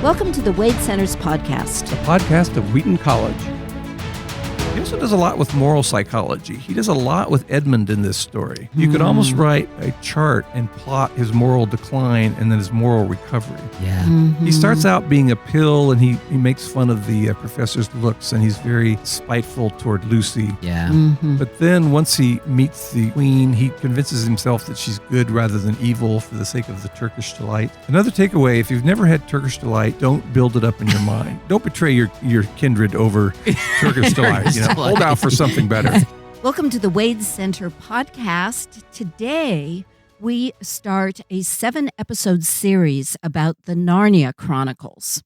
Welcome to the Wade Center's podcast. A podcast of Wheaton College. He also does a lot with moral psychology. He does a lot with Edmund in this story. You could almost write a chart and plot his moral decline and then his moral recovery. Yeah. He starts out being a pill, and he makes fun of the professor's looks, and he's very spiteful toward Lucy. Yeah. But then once he meets the queen, he convinces himself that she's good rather than evil for the sake of the Turkish delight. Another takeaway, if you've never had Turkish delight, don't build it up in your mind. Don't betray your kindred over Turkish delight. Hold out for something better. Welcome to the Wade Center podcast. Today, we start a 7-episode series about the Narnia Chronicles.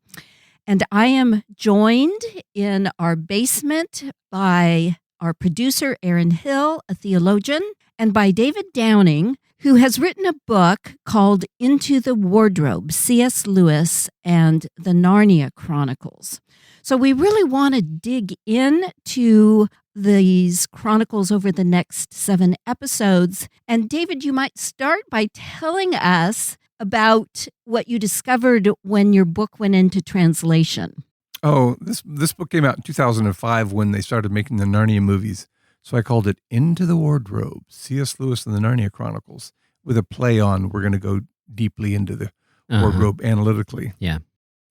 And I am joined in our basement by our producer, Aaron Hill, a theologian, and by David Downing, who has written a book called Into the Wardrobe, C.S. Lewis and the Narnia Chronicles. So we really want to dig into these chronicles over the next 7 episodes. And David, you might start by telling us about what you discovered when your book went into translation. Oh, this book came out in 2005 when they started making the Narnia movies. So I called it Into the Wardrobe, C.S. Lewis and the Narnia Chronicles, with a play on we're going to go deeply into the wardrobe analytically. Yeah.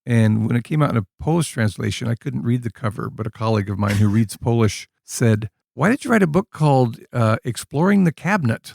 And when it came out in a Polish translation, I couldn't read the cover, but a colleague of mine who reads Polish said, "Why did you write a book called Exploring the Cabinet?"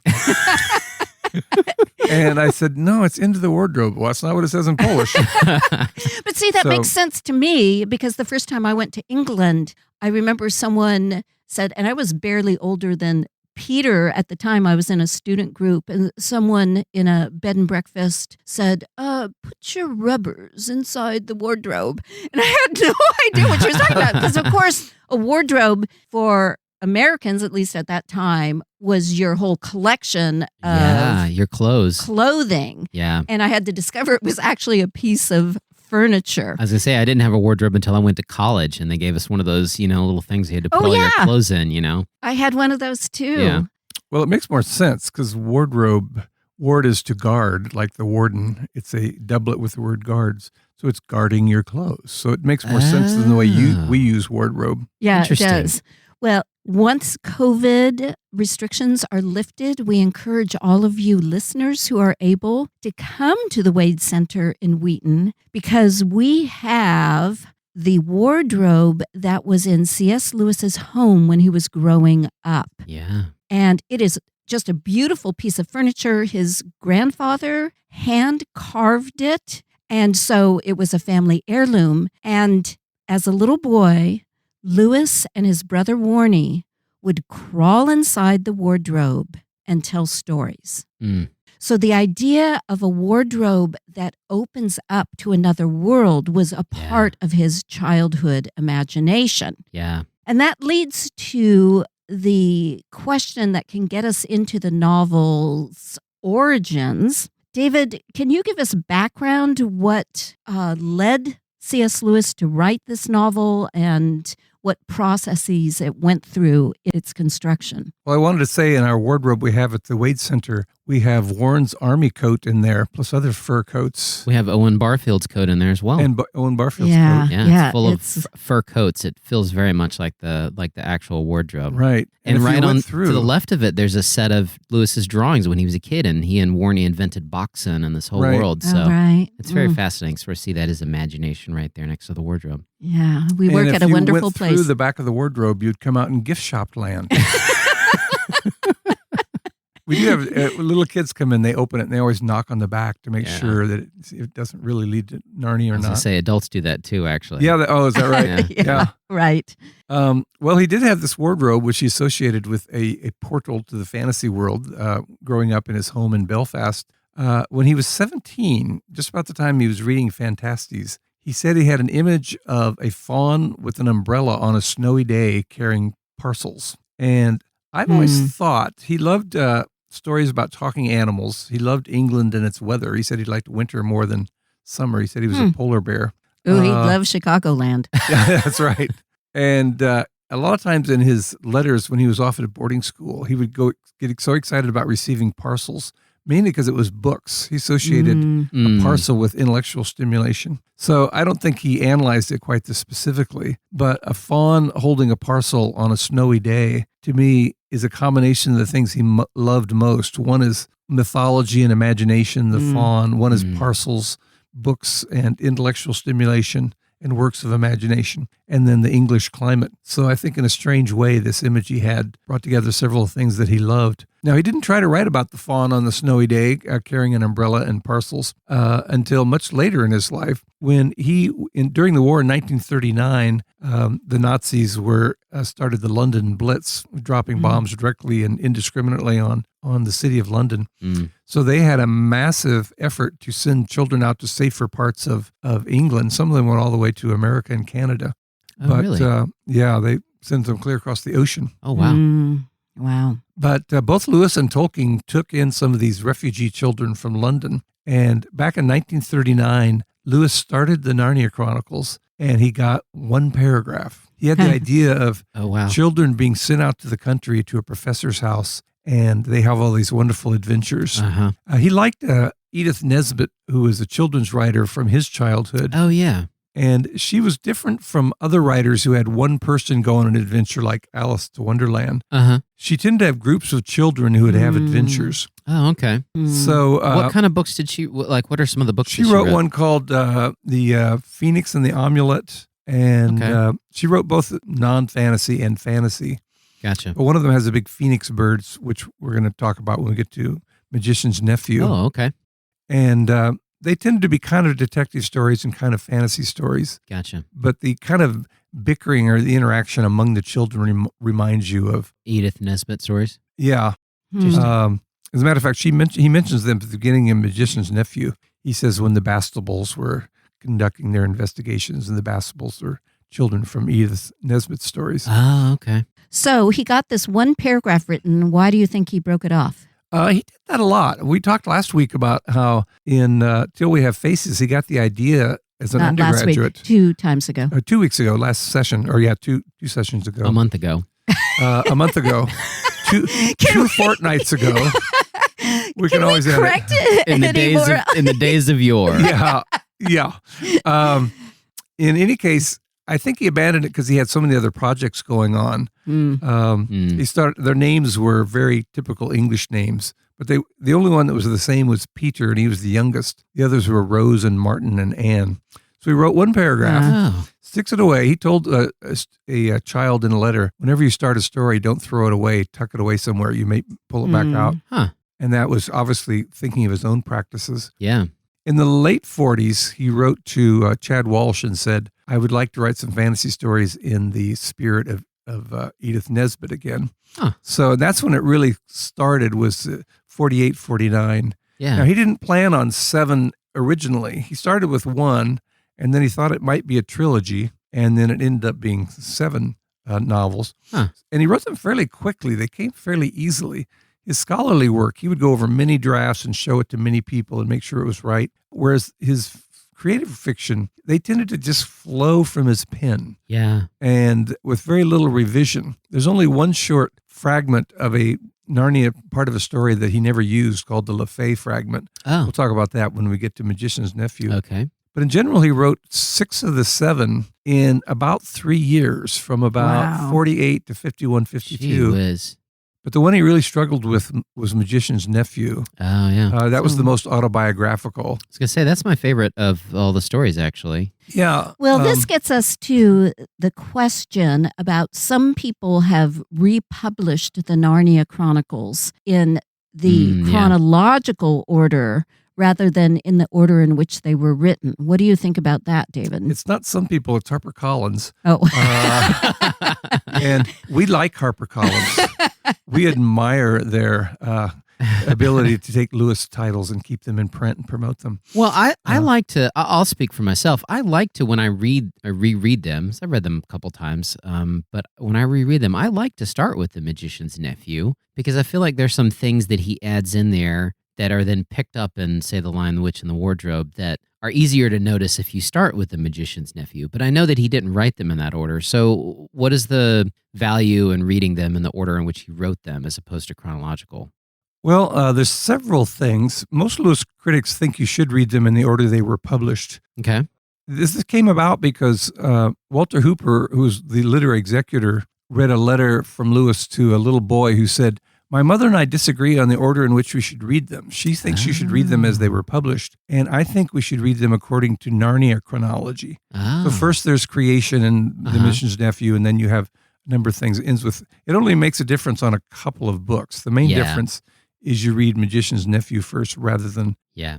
And I said, "No, it's Into the Wardrobe." Well, that's not what it says in Polish. But see, that makes sense to me because the first time I went to England, I remember someone said, and I was barely older than Peter at the time. I was in a student group, and someone in a bed and breakfast said, put your rubbers inside the wardrobe. And I had no idea what she was talking about because, of course, a wardrobe for Americans, at least at that time, was your whole collection of your clothes. Clothing. Yeah. And I had to discover it was actually a piece of furniture. I was going to say, I didn't have a wardrobe until I went to college, and they gave us one of those, little things you had to put all your clothes in, I had one of those too. Yeah. Well, it makes more sense because ward is to guard, like the warden. It's a doublet with the word guards. So it's guarding your clothes. So it makes more sense than the way we use wardrobe. Yeah, it does. Well, once COVID restrictions are lifted, we encourage all of you listeners who are able to come to the Wade Center in Wheaton because we have the wardrobe that was in C.S. Lewis's home when he was growing up. Yeah. And it is just a beautiful piece of furniture. His grandfather hand carved it, and so it was a family heirloom. And as a little boy, Lewis and his brother Warnie would crawl inside the wardrobe and tell stories. So the idea of a wardrobe that opens up to another world was a part of his childhood imagination. Yeah. And that leads to the question that can get us into the novel's origins. David, can you give us background what led C.S. Lewis to write this novel and what processes it went through in its construction? Well, I wanted to say in our wardrobe we have at the Wade Center, we have Warren's army coat in there, plus other fur coats. We have Owen Barfield's coat in there as well. And Owen Barfield's coat. Yeah, it's full of fur coats. It feels very much like the actual wardrobe. Right. And right on to the left of it, there's a set of Lewis's drawings when he was a kid, and he and Warnie invented Boxen and this whole world. So it's very fascinating to see that his imagination right there next to the wardrobe. Yeah, we work at a wonderful place. If you went through the back of the wardrobe, you'd come out in gift shop land. We do have little kids come in, they open it, and they always knock on the back to make sure that it doesn't really lead to Narnia or not. I was going to say, adults do that too, actually. Yeah, is that right? Yeah. Right. Well, he did have this wardrobe, which he associated with a portal to the fantasy world growing up in his home in Belfast. When he was 17, just about the time he was reading Fantasties, he said he had an image of a fawn with an umbrella on a snowy day carrying parcels. And I've always thought he loved stories about talking animals. He loved England and its weather. He said he liked winter more than summer. He said he was a polar bear. Oh, he loved Chicagoland. Yeah, that's right. And a lot of times in his letters when he was off at a boarding school, he would get so excited about receiving parcels mainly because it was books. He associated a parcel with intellectual stimulation. So I don't think he analyzed it quite this specifically, but a fawn holding a parcel on a snowy day, to me, is a combination of the things he loved most. One is mythology and imagination, the fawn. One is parcels, books, and intellectual stimulation and works of imagination, and then the English climate. So I think in a strange way, this image he had brought together several things that he loved. Now, he didn't try to write about the fawn on the snowy day, carrying an umbrella and parcels, until much later in his life, when during the war in 1939, the Nazis started the London Blitz, dropping bombs directly and indiscriminately on the city of London. So they had a massive effort to send children out to safer parts of England. Some of them went all the way to America and Canada. Oh, but, really? They sent them clear across the ocean. Oh, wow. Wow. But both Lewis and Tolkien took in some of these refugee children from London. And back in 1939, Lewis started the Narnia Chronicles, and he got one paragraph. He had the idea of children being sent out to the country to a professor's house, and they have all these wonderful adventures. He liked Edith Nesbit, who was a children's writer from his childhood. Oh, yeah. And she was different from other writers who had one person go on an adventure like Alice to Wonderland. She tended to have groups of children who would have adventures. Oh, okay. So, what kind of books did she, what are some of the books she wrote? One called The Phoenix and the Amulet, and she wrote both non-fantasy and fantasy. Gotcha. But one of them has a big phoenix birds, which we're going to talk about when we get to Magician's Nephew. Oh, okay. And they tended to be kind of detective stories and kind of fantasy stories. Gotcha. But the kind of bickering or the interaction among the children reminds you of Edith Nesbit stories. Yeah. As a matter of fact, he mentions them at the beginning in Magician's Nephew. He says when the Bastables were conducting their investigations, and the Bastables were children from Edith Nesbit's stories. Oh, okay. So he got this one paragraph written. Why do you think he broke it off? He did that a lot. We talked last week about how in Till We Have Faces, he got the idea as an undergraduate. Last week, 2 times ago. 2 weeks ago, last session, or two sessions ago. A month ago. A month ago. two fortnights ago. We can always correct it in the days of yore. Yeah. In any case, I think he abandoned it because he had so many other projects going on. Their names were very typical English names, but the only one that was the same was Peter, and he was the youngest. The others were Rose and Martin and Anne. So he wrote one paragraph, sticks it away. He told a child in a letter, whenever you start a story, don't throw it away, tuck it away somewhere. You may pull it back out. And that was obviously thinking of his own practices. Yeah. In the late 40s, he wrote to Chad Walsh and said, I would like to write some fantasy stories in the spirit of Edith Nesbit again. So that's when it really started, was 48, 49. Yeah. Now, he didn't plan on 7 originally. He started with 1, and then he thought it might be a trilogy, and then it ended up being 7 novels. And he wrote them fairly quickly. They came fairly easily. His scholarly work, he would go over many drafts and show it to many people and make sure it was right. Whereas his creative fiction, they tended to just flow from his pen. Yeah. And with very little revision. There's only one short fragment of a Narnia part of a story that he never used called the LaFay fragment. We'll talk about that when we get to Magician's Nephew. Okay. But in general, he wrote 6 of the 7 in about 3 years, from about 48 to 51, 52. Gee whiz. But the one he really struggled with was Magician's Nephew. Oh, yeah. That was the most autobiographical. I was going to say, that's my favorite of all the stories, actually. Yeah. Well, this gets us to the question about some people have republished the Narnia Chronicles in the chronological order rather than in the order in which they were written. What do you think about that, David? It's not some people, it's HarperCollins. Oh. And we like HarperCollins. We admire their ability to take Lewis titles and keep them in print and promote them. Well, I like to, I'll speak for myself. I like to, when I reread them, so I've read them a couple times, but when I reread them, I like to start with The Magician's Nephew, because I feel like there's some things that he adds in there that are then picked up in, say, The Lion, the Witch, and the Wardrobe that are easier to notice if you start with The Magician's Nephew. But I know that he didn't write them in that order. So what is the value in reading them in the order in which he wrote them as opposed to chronological? Well, there's several things. Most Lewis critics think you should read them in the order they were published. Okay. This came about because Walter Hooper, who's the literary executor, read a letter from Lewis to a little boy who said, "My mother and I disagree on the order in which we should read them. She thinks you should read them as they were published, and I think we should read them according to Narnia chronology." So first there's creation and the Magician's Nephew, and then you have a number of things. It ends with, it only makes a difference on a couple of books. The main difference is you read Magician's Nephew first rather than... Yeah.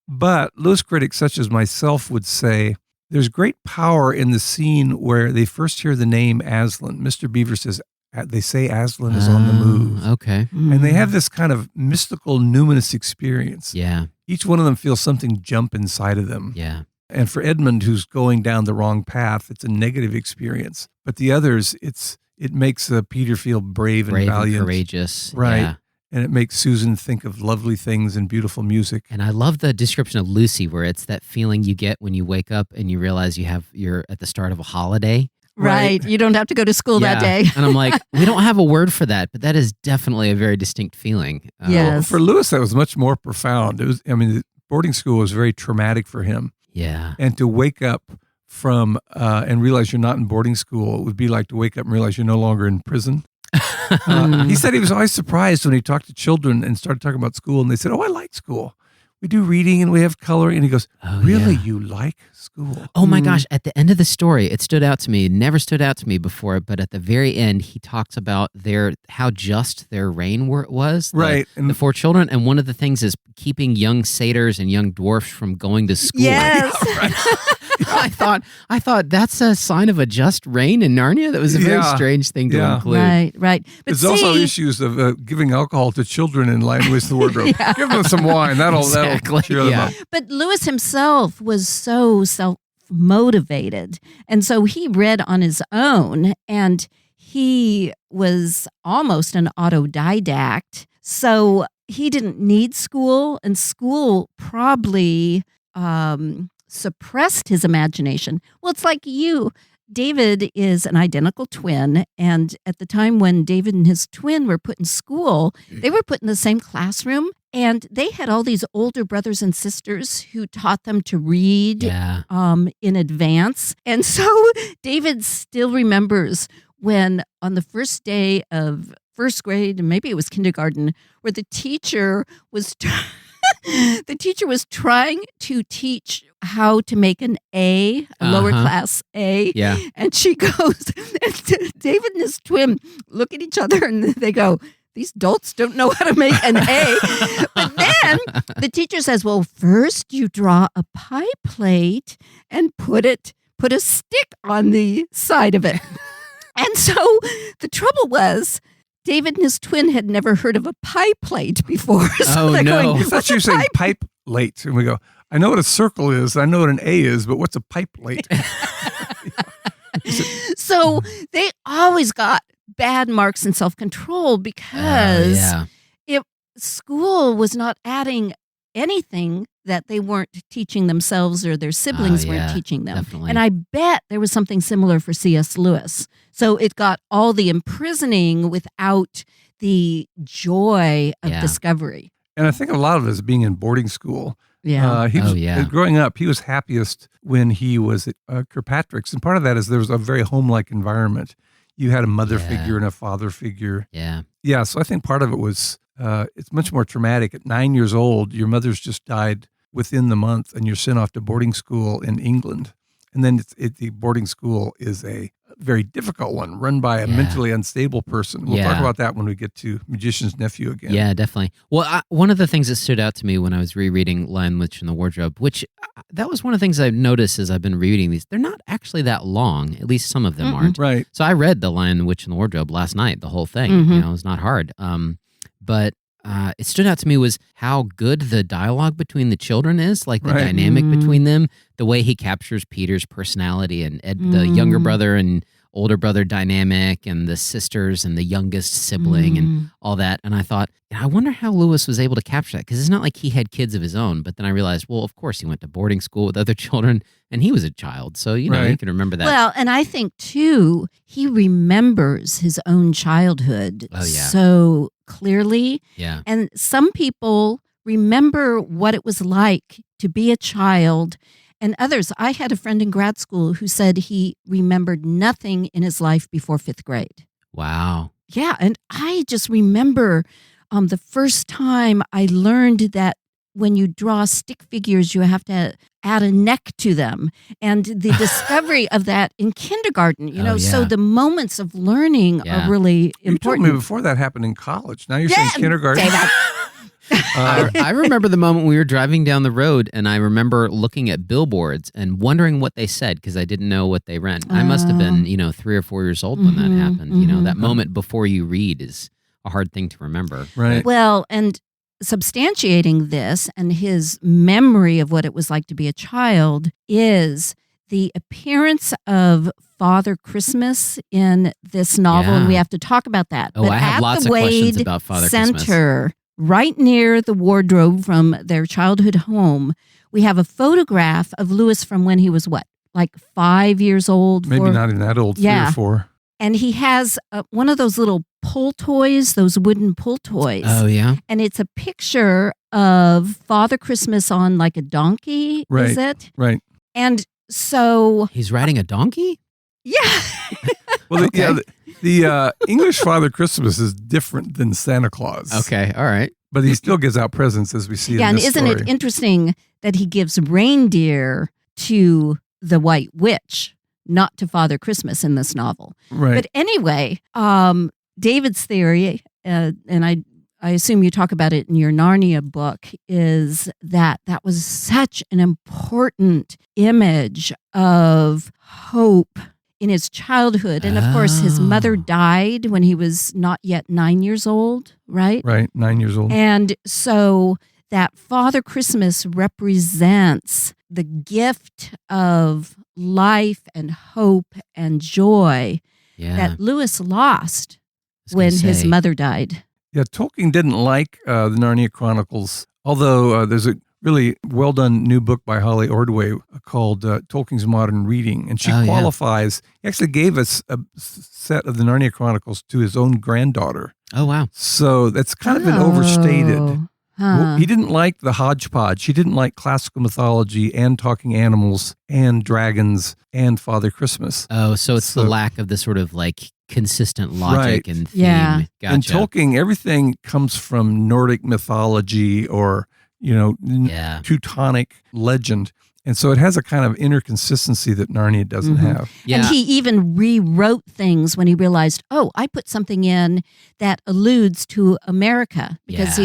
But Lewis critics such as myself would say there's great power in the scene where they first hear the name Aslan. Mr. Beaver says, they say Aslan is on the move. Okay. And they have this kind of mystical, numinous experience. Yeah. Each one of them feels something jump inside of them. Yeah. And for Edmund, who's going down the wrong path, it's a negative experience. But the others, it makes Peter feel brave and valiant. And courageous. Right. Yeah. And it makes Susan think of lovely things and beautiful music. And I love the description of Lucy, where it's that feeling you get when you wake up and you realize you're at the start of a holiday. Right. You don't have to go to school that day. And I'm like, we don't have a word for that, but that is definitely a very distinct feeling. Yes. Well, for Lewis, that was much more profound. It was, boarding school was very traumatic for him. Yeah. And to wake up from and realize you're not in boarding school, it would be like to wake up and realize you're no longer in prison. He said he was always surprised when he talked to children and started talking about school, and they said, "Oh, I like school. We do reading and we have coloring." And he goes, "Really, you like school?" Oh my gosh. At the end of the story, it stood out to me. It never stood out to me before, but at the very end, he talks about how just their reign was. Right. The four children. And one of the things is keeping young satyrs and young dwarfs from going to school. Yes. I thought that's a sign of a just reign in Narnia. That was a very strange thing to include. Right. But there's also issues of giving alcohol to children in line with the wardrobe. Give them some wine. That'll cheer them up. But Lewis himself was so self-motivated. And so he read on his own, and he was almost an autodidact. So he didn't need school, and school probably suppressed his imagination. Well, it's like you. David is an identical twin, and at the time when David and his twin were put in school, they were put in the same classroom, and they had all these older brothers and sisters who taught them to read in advance. And so David still remembers when on the first day of first grade, and maybe it was kindergarten, where the teacher was trying to teach how to make an A, a lower class A. Yeah. And she goes, and David and his twin look at each other and they go, "These dolts don't know how to make an A." But then the teacher says, "Well, first you draw a pie plate and put a stick on the side of it." And so the trouble was, David and his twin had never heard of a pie plate before. So they're going, I thought you were saying pipe late. And we go, "I know what a circle is. I know what an A is, but what's a pipe late?" So they always got bad marks in self-control because school was not adding anything that they weren't teaching themselves or their siblings weren't teaching them. Definitely. And I bet there was something similar for C.S. Lewis. So it got all the imprisoning without the joy of discovery. And I think a lot of it is being in boarding school. Yeah. Growing up, he was happiest when he was at Kirkpatrick's. And part of that is there was a very home-like environment. You had a mother figure and a father figure. Yeah. Yeah, so I think part of it was, it's much more traumatic. At 9 years old, your mother's just died within the month, and you're sent off to boarding school in England. And then the boarding school is a very difficult one, run by a mentally unstable person. We'll talk about that when we get to Magician's Nephew again. Yeah, definitely. Well, one of the things that stood out to me when I was rereading Lion, Witch, and the Wardrobe, which that was one of the things I've noticed as I've been reading these. They're not actually that long. At least some of them aren't. Right. So I read The Lion, the Witch, and the Wardrobe last night, the whole thing. You know, it was not hard. But it stood out to me was how good the dialogue between the children is, like the dynamic between them, the way he captures Peter's personality and the younger brother and older brother dynamic and the sisters and the youngest sibling and all that. And I thought, I wonder how Lewis was able to capture that, because it's not like he had kids of his own. But then I realized, well, of course he went to boarding school with other children and he was a child. So, you know, you can remember that. Well, and I think too, he remembers his own childhood so clearly. Yeah. And some people remember what it was like to be a child, and others. I had a friend in grad school who said he remembered nothing in his life before 5th grade. Wow. Yeah, and I just remember the first time I learned that when you draw stick figures, you have to add a neck to them, and the discovery of that in kindergarten. So the moments of learning are really You told important. me before that happened in college. Now you're saying kindergarten. David. I remember the moment we were driving down the road, and I remember looking at billboards and wondering what they said because I didn't know what they meant. I must have been, 3 or 4 years old when that happened. That moment before you read is a hard thing to remember. Right. Well, and substantiating this and his memory of what it was like to be a child is the appearance of Father Christmas in this novel, and we have to talk about that. Oh, but I have at lots the of questions Wade about Father Center, Christmas. right near the wardrobe from their childhood home, we have a photograph of Lewis from when he was like 5 years old? Maybe not even that old, 3 or 4. And he has one of those little pull toys, those wooden pull toys. Oh, yeah? And it's a picture of Father Christmas on like a donkey, Right. is it? Right. And so... He's riding a donkey? Yeah. Well, the English Father Christmas is different than Santa Claus. Okay, all right. But he still gives out presents, as we see in and this isn't story. it interesting that he gives reindeer to the White Witch, not to Father Christmas in this novel? Right. But anyway, David's theory, and I assume you talk about it in your Narnia book, is that was such an important image of hope in his childhood. And of course, his mother died when he was not yet 9 years old, right? Right, 9 years old. And so that Father Christmas represents the gift of life and hope and joy that Lewis lost when his mother died. Yeah, Tolkien didn't like the Narnia Chronicles, although there's a really well-done new book by Holly Ordway called Tolkien's Modern Reading, and she qualifies. He actually gave us a set of the Narnia Chronicles to his own granddaughter. Oh, wow. So that's kind of been overstated. Huh. He didn't like the hodgepodge. He didn't like classical mythology and talking animals and dragons and Father Christmas. Oh, so it's the lack of the sort of like consistent logic and theme. Yeah. Gotcha. In Tolkien, everything comes from Nordic mythology or, Teutonic legend. And so it has a kind of inner consistency that Narnia doesn't have. Yeah. And he even rewrote things when he realized, I put something in that alludes to America. Because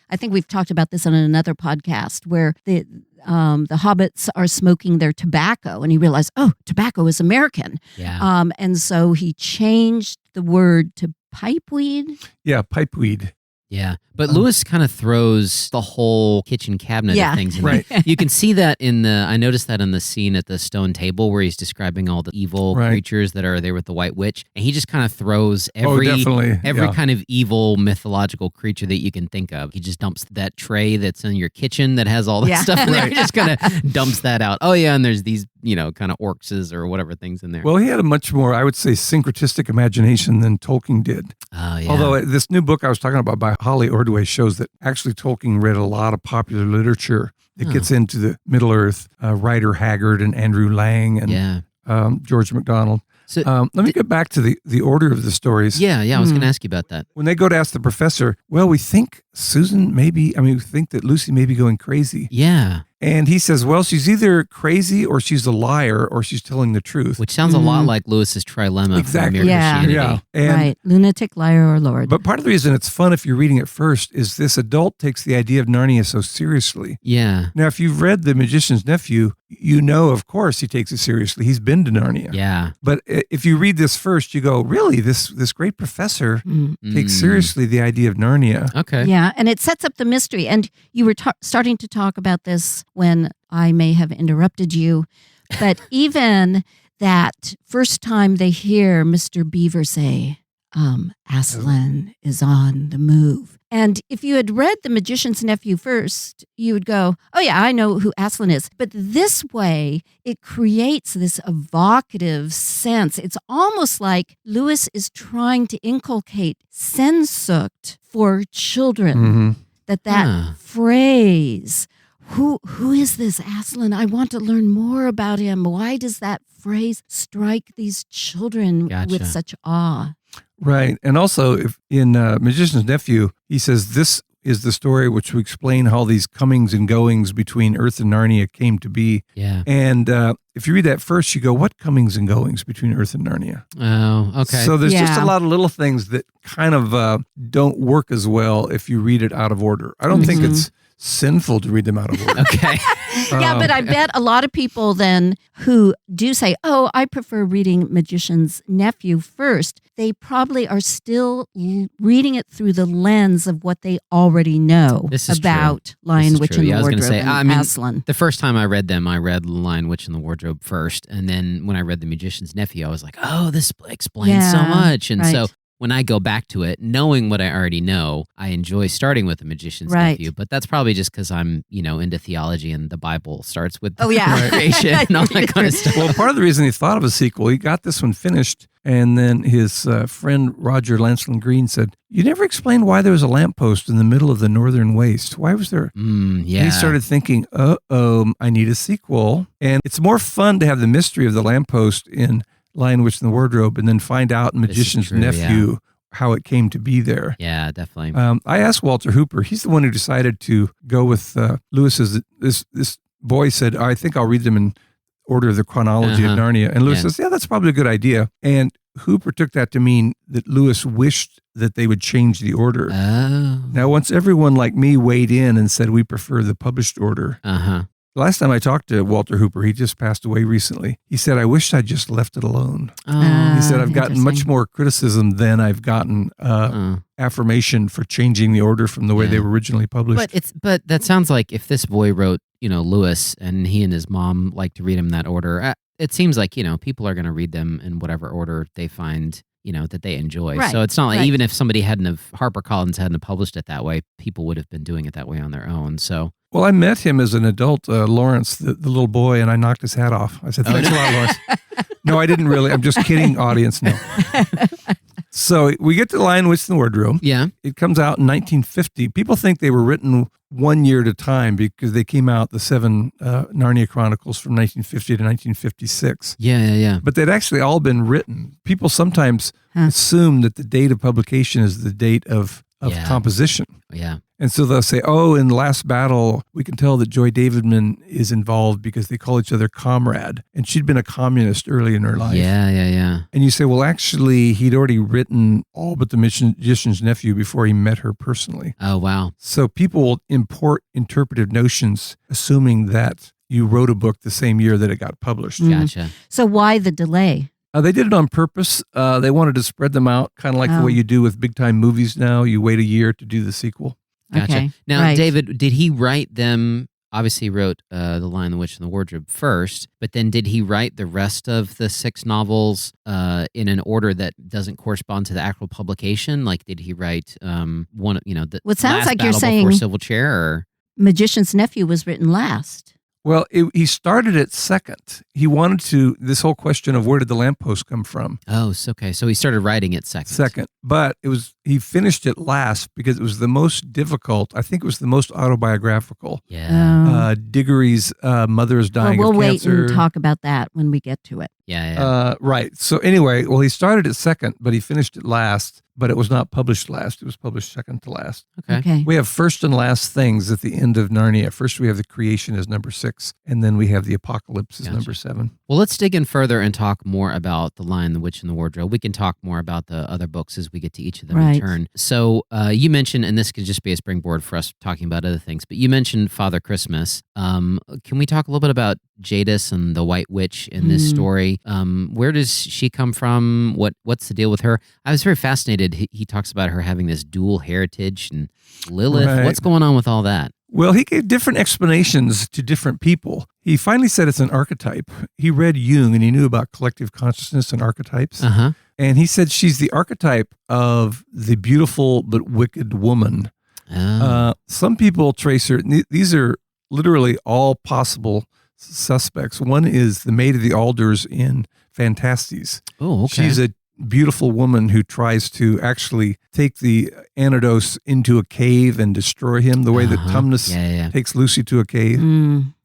I think we've talked about this on another podcast where the hobbits are smoking their tobacco, and he realized, tobacco is American. Yeah. And so he changed the word to pipeweed. Yeah, pipeweed. Yeah. But Lewis kind of throws the whole kitchen cabinet of things in there. You can see that I noticed that in the scene at the stone table where he's describing all the evil creatures that are there with the White Witch. And he just kind of throws every kind of evil mythological creature that you can think of. He just dumps that tray that's in your kitchen that has all that stuff in there. He just kind of dumps that out. Oh, yeah, and there's these, kind of orcs or whatever things in there. Well, he had a much more, I would say, syncretistic imagination than Tolkien did. Oh, yeah. Although this new book I was talking about by Holly Ordway shows that actually Tolkien read a lot of popular literature that gets into the Middle-earth, Rider Haggard and Andrew Lang and George MacDonald. So, let me get back to the order of the stories. Yeah, I was going to ask you about that. When they go to ask the professor, we think we think that Lucy may be going crazy. Yeah. And he says, she's either crazy or she's a liar or she's telling the truth. Which sounds a lot like Lewis's trilemma Exactly. from Mere Christianity. Yeah. And, right. Lunatic, liar, or Lord. But part of the reason it's fun if you're reading it first is this adult takes the idea of Narnia so seriously. Yeah. Now, if you've read The Magician's Nephew, of course, he takes it seriously. He's been to Narnia. Yeah. But if you read this first, you go, really, this great professor takes seriously the idea of Narnia. Okay. Yeah, and it sets up the mystery. And you were starting to talk about this when I may have interrupted you. But even that first time they hear Mr. Beaver say, Aslan is on the move. And if you had read The Magician's Nephew first, you would go, oh yeah, I know who Aslan is. But this way, it creates this evocative sense. It's almost like Lewis is trying to inculcate Sehnsucht for children. That phrase, who is this Aslan? I want to learn more about him. Why does that phrase strike these children with such awe? Right. And also, if in Magician's Nephew, he says, this is the story which will explain how these comings and goings between Earth and Narnia came to be. Yeah. And if you read that first, you go, what comings and goings between Earth and Narnia? Oh, okay. So there's just a lot of little things that kind of don't work as well if you read it out of order. I don't think it's sinful to read them out of order. Okay. Yeah, but I bet a lot of people then who do say, oh, I prefer reading Magician's Nephew first, they probably are still reading it through the lens of what they already know about Lion, Witch, and the Wardrobe and Aslan. The first time I read them, I read Lion, Witch, and the Wardrobe first. And then when I read The Magician's Nephew, I was like, oh, this explains so much. And so when I go back to it, knowing what I already know, I enjoy starting with The Magician's Nephew. But that's probably just because I'm, into theology and the Bible starts with creation and all that kind of stuff. Well, part of the reason he thought of a sequel, he got this one finished, and then his friend Roger Lancelin Green said, you never explained why there was a lamppost in the middle of the northern waste. Why was there? He started thinking, I need a sequel. And it's more fun to have the mystery of the lamppost in Lion, Witch, and the Wardrobe, and then find out in Magician's Nephew how it came to be there. Yeah, definitely. I asked Walter Hooper. He's the one who decided to go with Lewis's. This boy said, I think I'll read them in order of the chronology of Narnia. And Lewis says, yeah, that's probably a good idea. And Hooper took that to mean that Lewis wished that they would change the order. Oh. Now, once everyone like me weighed in and said we prefer the published order, last time I talked to Walter Hooper, he just passed away recently. He said, I wish I'd just left it alone. He said, I've gotten much more criticism than I've gotten affirmation for changing the order from the way they were originally published. But that sounds like if this boy wrote, Lewis, and he and his mom like to read him in that order, it seems like, people are going to read them in whatever order they find, that they enjoy. Right. So it's not like even if somebody HarperCollins hadn't published it that way, people would have been doing it that way on their own. So. Well, I met him as an adult, Lawrence, the little boy, and I knocked his hat off. I said, thanks a lot, Lawrence. No, I didn't really. I'm just kidding, audience. No. So we get to Lion, Witch, and the Wardrobe. Yeah. It comes out in 1950. People think they were written 1 year at a time because they came out, the 7 Narnia Chronicles from 1950 to 1956. Yeah. But they'd actually all been written. People sometimes assume that the date of publication is the date of composition. Yeah. And so they'll say, in the last battle, we can tell that Joy Davidman is involved because they call each other comrade. And she'd been a communist early in her life. Yeah. And you say, well, actually, he'd already written all but the Magician's Nephew before he met her personally. Oh, wow. So people will import interpretive notions, assuming that you wrote a book the same year that it got published. Gotcha. So why the delay? They did it on purpose. They wanted to spread them out, kind of like the way you do with big-time movies now. You wait a year to do the sequel. Gotcha. Okay, now, David, did he write them? Obviously, he wrote The Lion, the Witch, and the Wardrobe first, but then did he write the rest of the 6 novels in an order that doesn't correspond to the actual publication? Like, did he write one? The Well, it sounds last like you're battle saying before Civil Chair, or Magician's Nephew was written last. Well, he started it second. He wanted to, this whole question of where did the lamppost come from? Oh, okay. So he started writing it second. But he finished it last because it was the most difficult. I think it was the most autobiographical. Yeah. Diggory's mother is dying of cancer. We'll wait and talk about that when we get to it. Yeah. Right. So anyway, he started it second, but he finished it last. But it was not published last. It was published second to last. Okay. We have first and last things at the end of Narnia. First, we have the creation as number 6, and then we have the apocalypse as number 7. Well, let's dig in further and talk more about The Lion, the Witch, and the Wardrobe. We can talk more about the other books as we get to each of them in turn. So you mentioned, and this could just be a springboard for us talking about other things, but you mentioned Father Christmas. Can we talk a little bit about Jadis and the White Witch in this story? Where does she come from? What's the deal with her? I was very fascinated. He talks about her having this dual heritage and Lilith. Right. What's going on with all that? Well, he gave different explanations to different people. He finally said it's an archetype. He read Jung and he knew about collective consciousness and archetypes. And he said she's the archetype of the beautiful but wicked woman. Some people trace her. These are literally all possible suspects. One is the Maid of the Alders in Phantastes. Oh, okay. She's a beautiful woman who tries to actually take the Anados into a cave and destroy him, the way that Tumnus takes Lucy to a cave.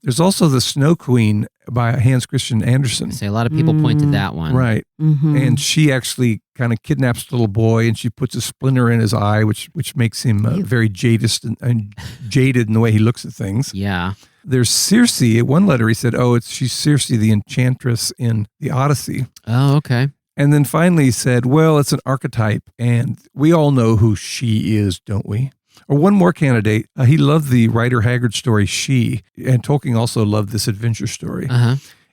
There's also the Snow Queen by Hans Christian Andersen. A lot of people point to that one. Right. And she actually kind of kidnaps the little boy, and she puts a splinter in his eye, which makes him very jadist and jaded in the way he looks at things. Yeah. There's Circe. In one letter he said, she's Circe, the enchantress in the Odyssey. Oh, okay. And then finally he said, well, it's an archetype, and we all know who she is, don't we? Or one more candidate, he loved the Rider Haggard story, She, and Tolkien also loved this adventure story.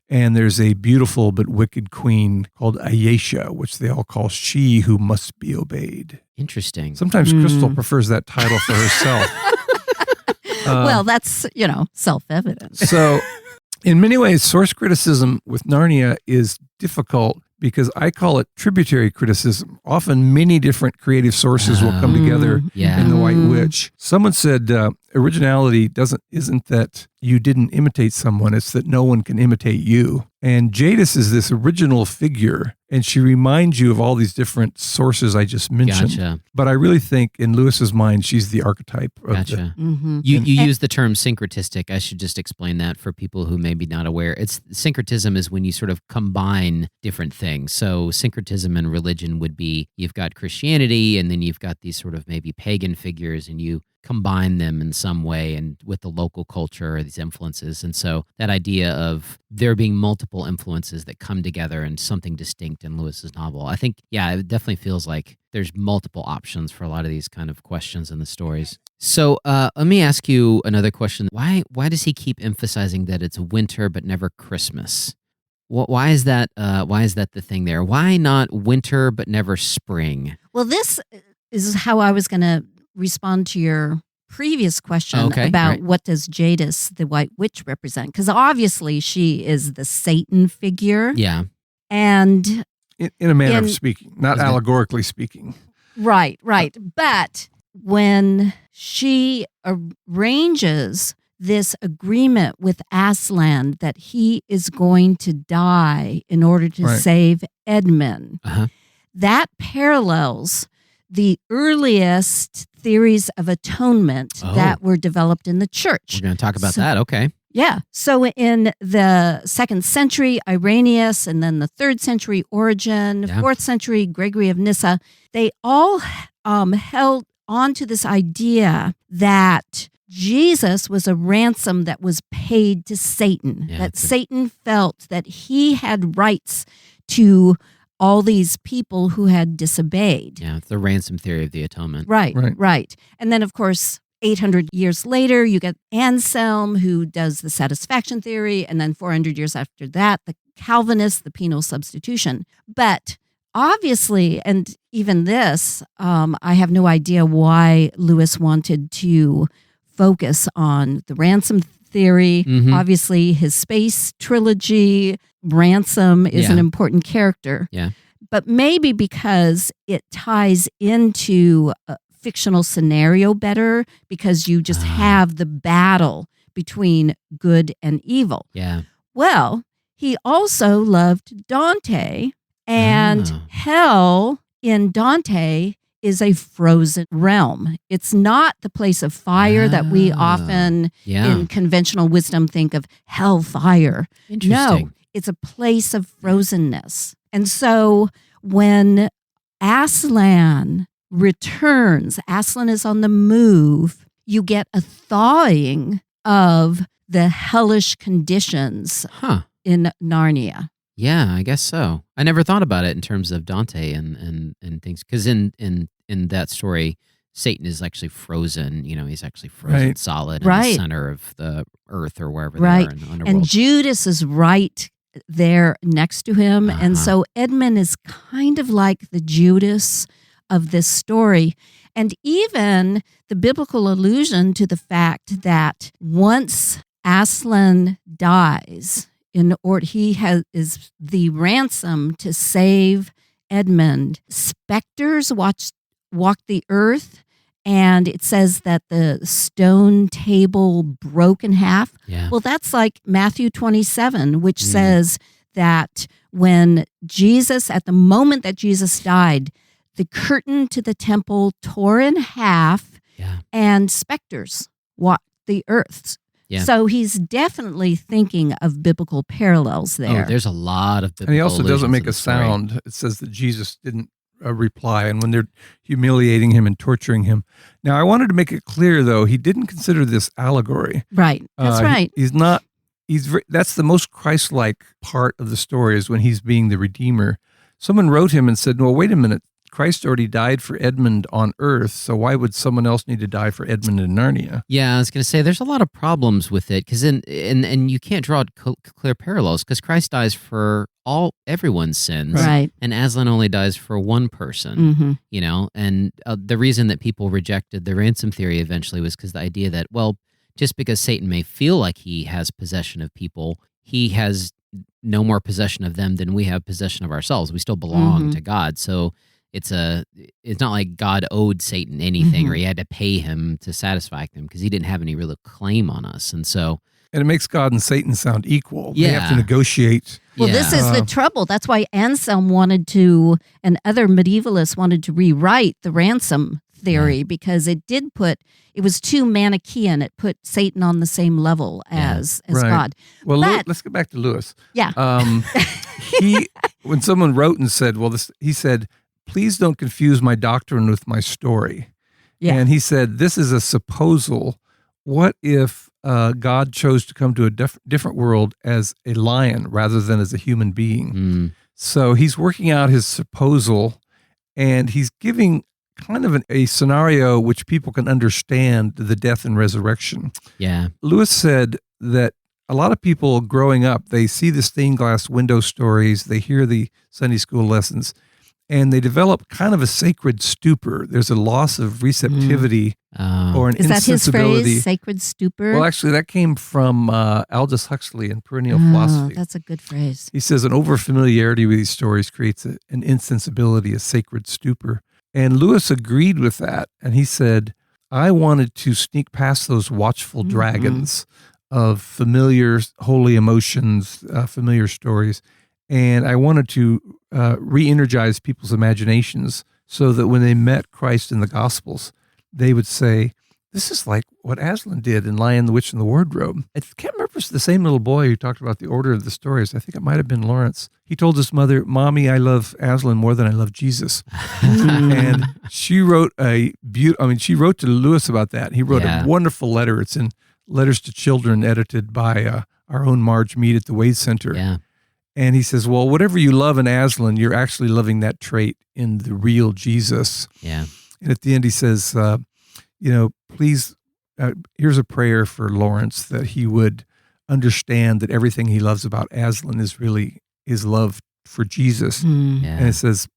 And there's a beautiful but wicked queen called Ayesha, which they all call She Who Must Be Obeyed. Interesting. Sometimes Crystal prefers that title for herself. Well, that's, self-evident. So in many ways, source criticism with Narnia is difficult because I call it tributary criticism. Often many different creative sources will come together in The White Witch. Someone said originality isn't that you didn't imitate someone, it's that no one can imitate you. And Jadis is this original figure, and she reminds you of all these different sources I just mentioned. Gotcha. But I really think in Lewis's mind, she's the archetype. Gotcha. You use the term syncretistic. I should just explain that for people who may be not aware. Syncretism is when you sort of combine different things. So syncretism in religion would be you've got Christianity, and then you've got these sort of maybe pagan figures, and you combine them in some way and with the local culture or these influences. And so that idea of there being multiple influences that come together in something distinct in Lewis's novel, I think, it definitely feels like there's multiple options for a lot of these kind of questions in the stories. So let me ask you another question. Why does he keep emphasizing that it's winter but never Christmas? Why is that? Why is that the thing there? Why not winter but never spring? Well, this is how I was going to respond to your previous question about what does Jadis, the White Witch, represent? Because obviously she is the Satan figure. Yeah. And in a manner of speaking, not allegorically speaking. Right. But when she arranges this agreement with Aslan that he is going to die in order to save Edmund, that parallels the earliest theories of atonement that were developed in the church. We're going to talk about that. Okay. Yeah. So in the 2nd century, Irenaeus, and then the 3rd century, Origen, 4th century, Gregory of Nyssa, they all held on to this idea that Jesus was a ransom that was paid to Satan, that Satan felt that he had rights to all these people who had disobeyed. Yeah, it's the ransom theory of the atonement. Right. And then, of course, 800 years later, you get Anselm, who does the satisfaction theory, and then 400 years after that, the Calvinists, the penal substitution. But obviously, and even this, I have no idea why Lewis wanted to focus on the ransom theory. Obviously, his space trilogy, Ransom is an important character. Yeah. But maybe because it ties into a fictional scenario better, because you just have the battle between good and evil. Yeah. Well, he also loved Dante, and hell in Dante is a frozen realm. It's not the place of fire that we often in conventional wisdom think of hellfire. No, it's a place of frozenness. And so when Aslan returns, Aslan is on the move, you get a thawing of the hellish conditions in Narnia. Yeah, I guess so. I never thought about it in terms of Dante and things, because in that story, Satan is actually frozen. He's actually frozen solid in the center of the earth or wherever they are in the underworld. And Judas is right there next to him. And so Edmund is kind of like the Judas of this story. And even the biblical allusion to the fact that once Aslan dies, he is the ransom to save Edmund, specters walked the earth, and it says that the stone table broke in half. Yeah. Well, that's like Matthew 27, which says that when Jesus, at the moment that Jesus died, the curtain to the temple tore in half, and specters walked the earth. Yeah. So he's definitely thinking of biblical parallels there. Oh, there's a lot of biblical And he also doesn't allusions make in a the story. sound. It says that Jesus didn't reply, and when they're humiliating him and torturing him. Now, I wanted to make it clear, though, he didn't consider this allegory. Right. That's right. He's not. That's the most Christ-like part of the story, is when he's being the Redeemer. Someone wrote him and said, well, wait a minute. Christ already died for Edmund on earth, so why would someone else need to die for Edmund in Narnia? Yeah, I was going to say there's a lot of problems with it because and you can't draw clear parallels because Christ dies for everyone's sins, Right. and Aslan only dies for one person. You know, and the reason that people rejected the ransom theory eventually was because the idea that, well, just because Satan may feel like he has possession of people, he has no more possession of them than we have possession of ourselves. We still belong to God, so. It's not like God owed Satan anything or he had to pay him to satisfy him because he didn't have any real claim on us. And it makes God and Satan sound equal. Yeah. They have to negotiate. Well, this is the trouble. That's why Anselm and other medievalists wanted to rewrite the ransom theory because it was too Manichaean. It put Satan on the same level as God. Well, But- let's get back to Lewis. Yeah. When someone wrote and said, he said, please don't confuse my doctrine with my story. Yeah. And he said, this is a supposal. What if God chose to come to a different world as a lion rather than as a human being? So he's working out his supposal, and he's giving kind of a scenario which people can understand, the death and resurrection. Yeah. Lewis said that a lot of people growing up, they see the stained glass window stories, they hear the Sunday school lessons, and they develop kind of a sacred stupor. There's a loss of receptivity or an Is that his insensibility. phrase, sacred stupor? Well, actually, that came from Aldous Huxley in Perennial Philosophy. That's a good phrase. He says an overfamiliarity with these stories creates an insensibility, a sacred stupor. And Lewis agreed with that. And he said, I wanted to sneak past those watchful dragons of familiar holy emotions, familiar stories. And I wanted to re-energize people's imaginations so that when they met Christ in the Gospels, they would say, this is like what Aslan did in Lion, the Witch, and the Wardrobe. I can't remember if it's the same little boy who talked about the order of the stories. I think it might have been Lawrence. He told his mother, Mommy, I love Aslan more than I love Jesus. And she wrote she wrote to Lewis about that. He wrote a wonderful letter. It's in Letters to Children, edited by our own Marge Mead at the Wade Center. Yeah. And he says, well, whatever you love in Aslan, you're actually loving that trait in the real Jesus. Yeah. And at the end, he says, please, here's a prayer for Lawrence that he would understand that everything he loves about Aslan is really his love for Jesus. And it says,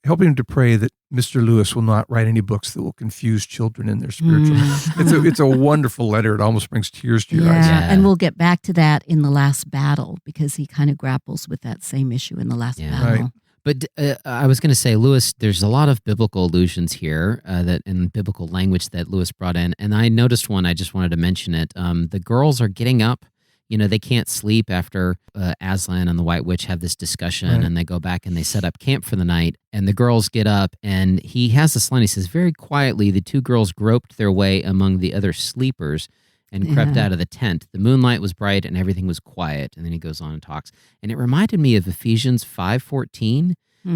helping him to pray that Mr. Lewis will not write any books that will confuse children in their spiritual. It's a wonderful letter. It almost brings tears to your eyes. And we'll get back to that in The Last Battle because he kind of grapples with that same issue in The Last Battle. Right. But I was going to say, Lewis, there's a lot of biblical allusions here that in biblical language that Lewis brought in. And I noticed one, I just wanted to mention it. The girls are getting up. They can't sleep after Aslan and the White Witch have this discussion, and they go back and they set up camp for the night. And the girls get up, and he has this line. He says, very quietly, the two girls groped their way among the other sleepers and crept out of the tent. The moonlight was bright, and everything was quiet. And then he goes on and talks. And it reminded me of Ephesians 5:14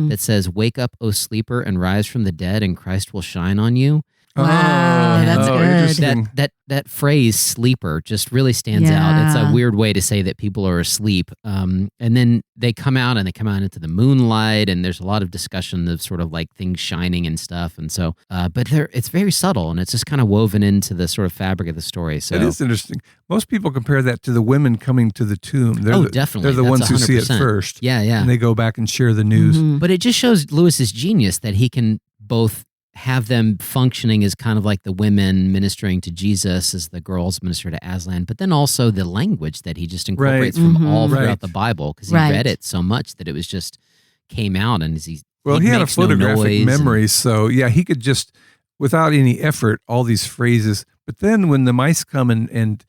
that says, wake up, O sleeper, and rise from the dead, and Christ will shine on you. Wow, that's good. Interesting. That phrase "sleeper" just really stands out. It's a weird way to say that people are asleep. And then they come out into the moonlight, and there's a lot of discussion of sort of like things shining and stuff. And so, but it's very subtle, and it's just kind of woven into the sort of fabric of the story. So it is interesting. Most people compare that to the women coming to the tomb. Definitely. They're the That's ones who see it 100%. first. Yeah. And they go back and share the news. But it just shows Lewis's genius that he can both have them functioning as kind of like the women ministering to Jesus as the girls minister to Aslan, but then also the language that he just incorporates from all throughout the Bible because he read it so much that it was just came out. And as he Well, he had a photographic memory, so yeah, he could just, without any effort, all these phrases. But then when the mice come and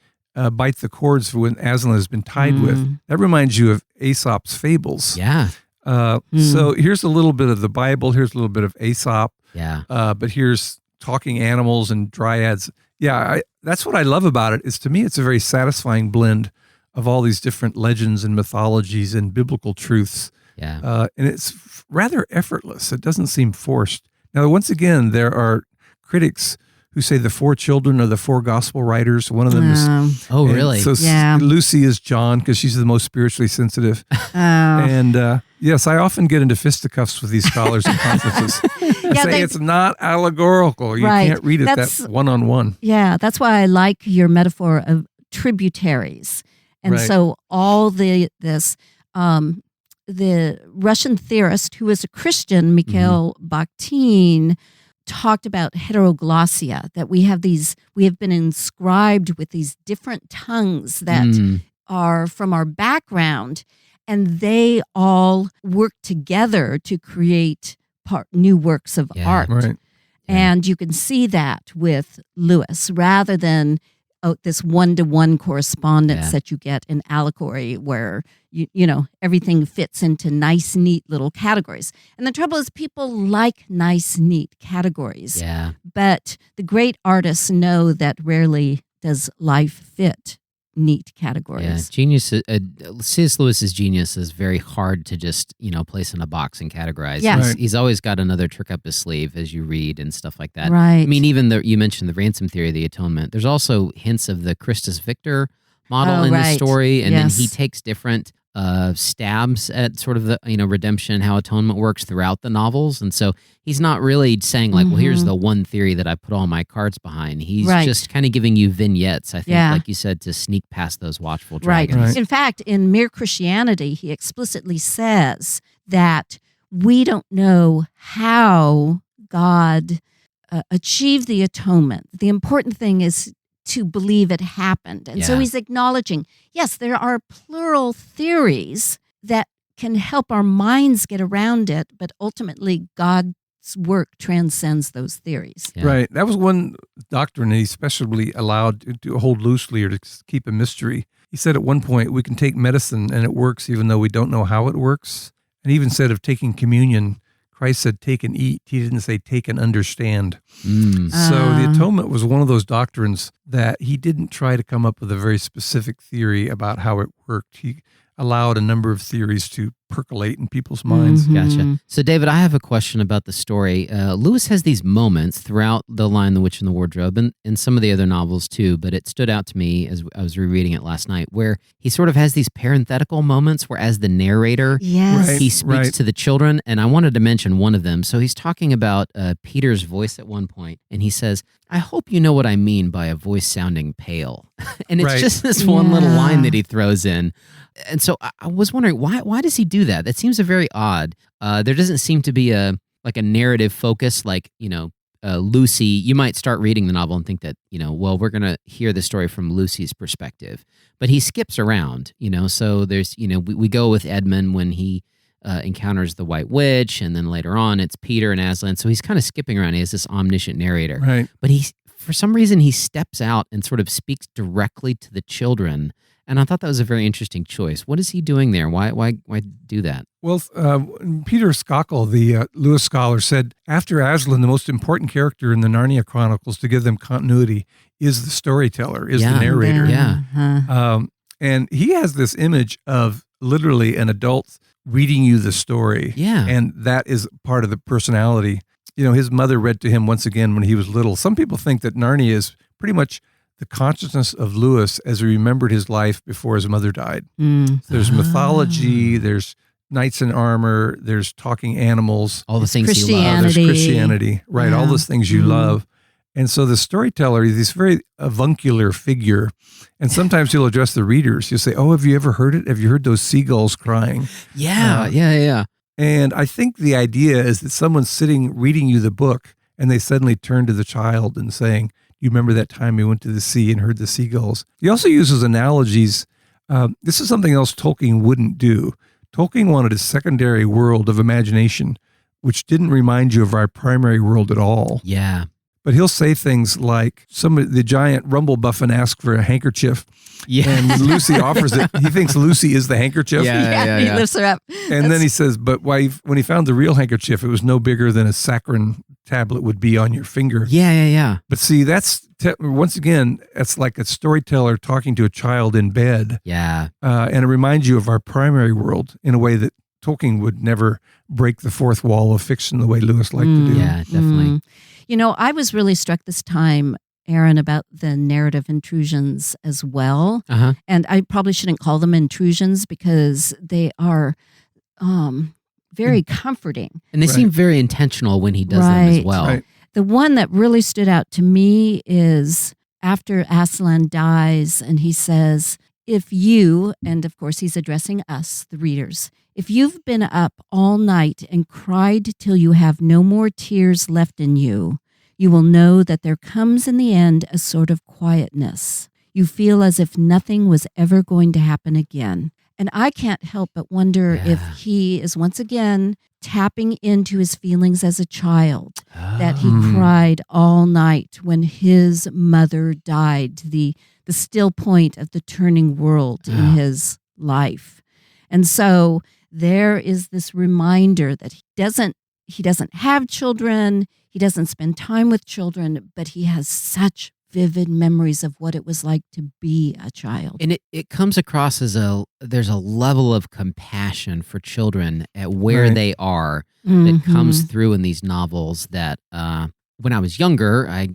bite the cords when Aslan has been tied with, that reminds you of Aesop's fables. Yeah. So here's a little bit of the Bible. Here's a little bit of Aesop. Yeah. But here's talking animals and dryads. Yeah, that's what I love about it. Is to me, it's a very satisfying blend of all these different legends and mythologies and biblical truths. Yeah. And it's rather effortless. It doesn't seem forced. Now, once again, there are critics who say the four children are the four gospel writers. One of them is... Oh, really? So Lucy is John because she's the most spiritually sensitive. And yes, I often get into fisticuffs with these scholars at conferences. Say it's not allegorical. You can't read it that one-on-one. Yeah, that's why I like your metaphor of tributaries. And so all the Russian theorist who was a Christian, Mikhail Bakhtin, talked about heteroglossia, that we have been inscribed with these different tongues that are from our background, and they all work together to create new works of art. Right. And you can see that with Lewis, rather than this one-to-one correspondence that you get in allegory, where you know everything fits into nice, neat little categories. And the trouble is, people like nice, neat categories. Yeah. But the great artists know that rarely does life fit neat categories. Yeah, genius. C.S. Lewis's genius is very hard to just place in a box and categorize. Yes. He's always got another trick up his sleeve as you read and stuff like that. Right. I mean, even you mentioned the ransom theory of the atonement. There's also hints of the Christus Victor model in the story, and then he takes different stabs at sort of the redemption, how atonement works throughout the novels. And so he's not really saying like, well, here's the one theory that I put all my cards behind. He's just kind of giving you vignettes, I think, like you said, to sneak past those watchful dragons. Right. In fact, in Mere Christianity, he explicitly says that we don't know how God achieved the atonement. The important thing is to believe it happened. And so he's acknowledging, yes, there are plural theories that can help our minds get around it, but ultimately God's work transcends those theories. Yeah. Right. That was one doctrine he especially allowed to hold loosely or to keep a mystery. He said at one point, we can take medicine and it works even though we don't know how it works. And he even said of taking communion, Christ said, take and eat. He didn't say, take and understand. So the atonement was one of those doctrines that he didn't try to come up with a very specific theory about how it worked. He allowed a number of theories to percolate in people's minds. Gotcha. So, David, I have a question about the story. Lewis has these moments throughout The Lion, the Witch, and the Wardrobe, and some of the other novels too, but it stood out to me as I was rereading it last night, where he sort of has these parenthetical moments where as the narrator, he speaks to the children, and I wanted to mention one of them. So he's talking about Peter's voice at one point, and he says, I hope you know what I mean by a voice sounding pale. And it's just this one little line that he throws in. And so I was wondering, why does he do that? That seems very odd. There doesn't seem to be a narrative focus, like, Lucy. You might start reading the novel and think that, well, we're going to hear the story from Lucy's perspective. But he skips around, so there's, we go with Edmund when he encounters the White Witch, and then later on it's Peter and Aslan. So he's kind of skipping around. He has this omniscient narrator. Right. But for some reason, he steps out and sort of speaks directly to the children. And I thought that was a very interesting choice. What is he doing there? Why do that? Well, Peter Skockel, the Lewis scholar, said, after Aslan, the most important character in the Narnia Chronicles to give them continuity is the storyteller, is the narrator. Yeah. And he has this image of literally an adult reading you the story. Yeah. And that is part of the personality. His mother read to him once again when he was little. Some people think that Narnia is pretty much the consciousness of Lewis as he remembered his life before his mother died. There's mythology, there's knights in armor, there's talking animals. All the things you love. There's Christianity, right? All those things you love. And so the storyteller is this very avuncular figure. And sometimes he'll address the readers. He'll say, oh, have you ever heard it? Have you heard those seagulls crying? Yeah. And I think the idea is that someone's sitting reading you the book and they suddenly turn to the child and saying, you remember that time we went to the sea and heard the seagulls? He also uses analogies. This is something else Tolkien wouldn't do. Tolkien wanted a secondary world of imagination which didn't remind you of our primary world at all. Yeah. But he'll say things like, the giant Rumblebuffin asks for a handkerchief. Yeah. And when Lucy offers it, he thinks Lucy is the handkerchief. Yeah. He lifts her up. And then he says, but when he found the real handkerchief, it was no bigger than a saccharin tablet would be on your finger. Yeah. But see, once again, it's like a storyteller talking to a child in bed. Yeah. And it reminds you of our primary world in a way that Tolkien would never break the fourth wall of fiction the way Lewis liked to do. Yeah, definitely. I was really struck this time, Aaron, about the narrative intrusions as well. Uh-huh. And I probably shouldn't call them intrusions because they are very comforting. And they seem very intentional when he does them as well. Right. The one that really stood out to me is after Aslan dies and he says, if you, and of course he's addressing us, the readers, if you've been up all night and cried till you have no more tears left in you, you will know that there comes in the end a sort of quietness. You feel as if nothing was ever going to happen again. And I can't help but wonder if he is once again tapping into his feelings as a child, that he cried all night when his mother died, the still point of the turning world in his life. And so there is this reminder that he doesn't have children, he doesn't spend time with children, but he has such vivid memories of what it was like to be a child. And it comes across as there's a level of compassion for children at where they are that comes through in these novels that when I was younger, I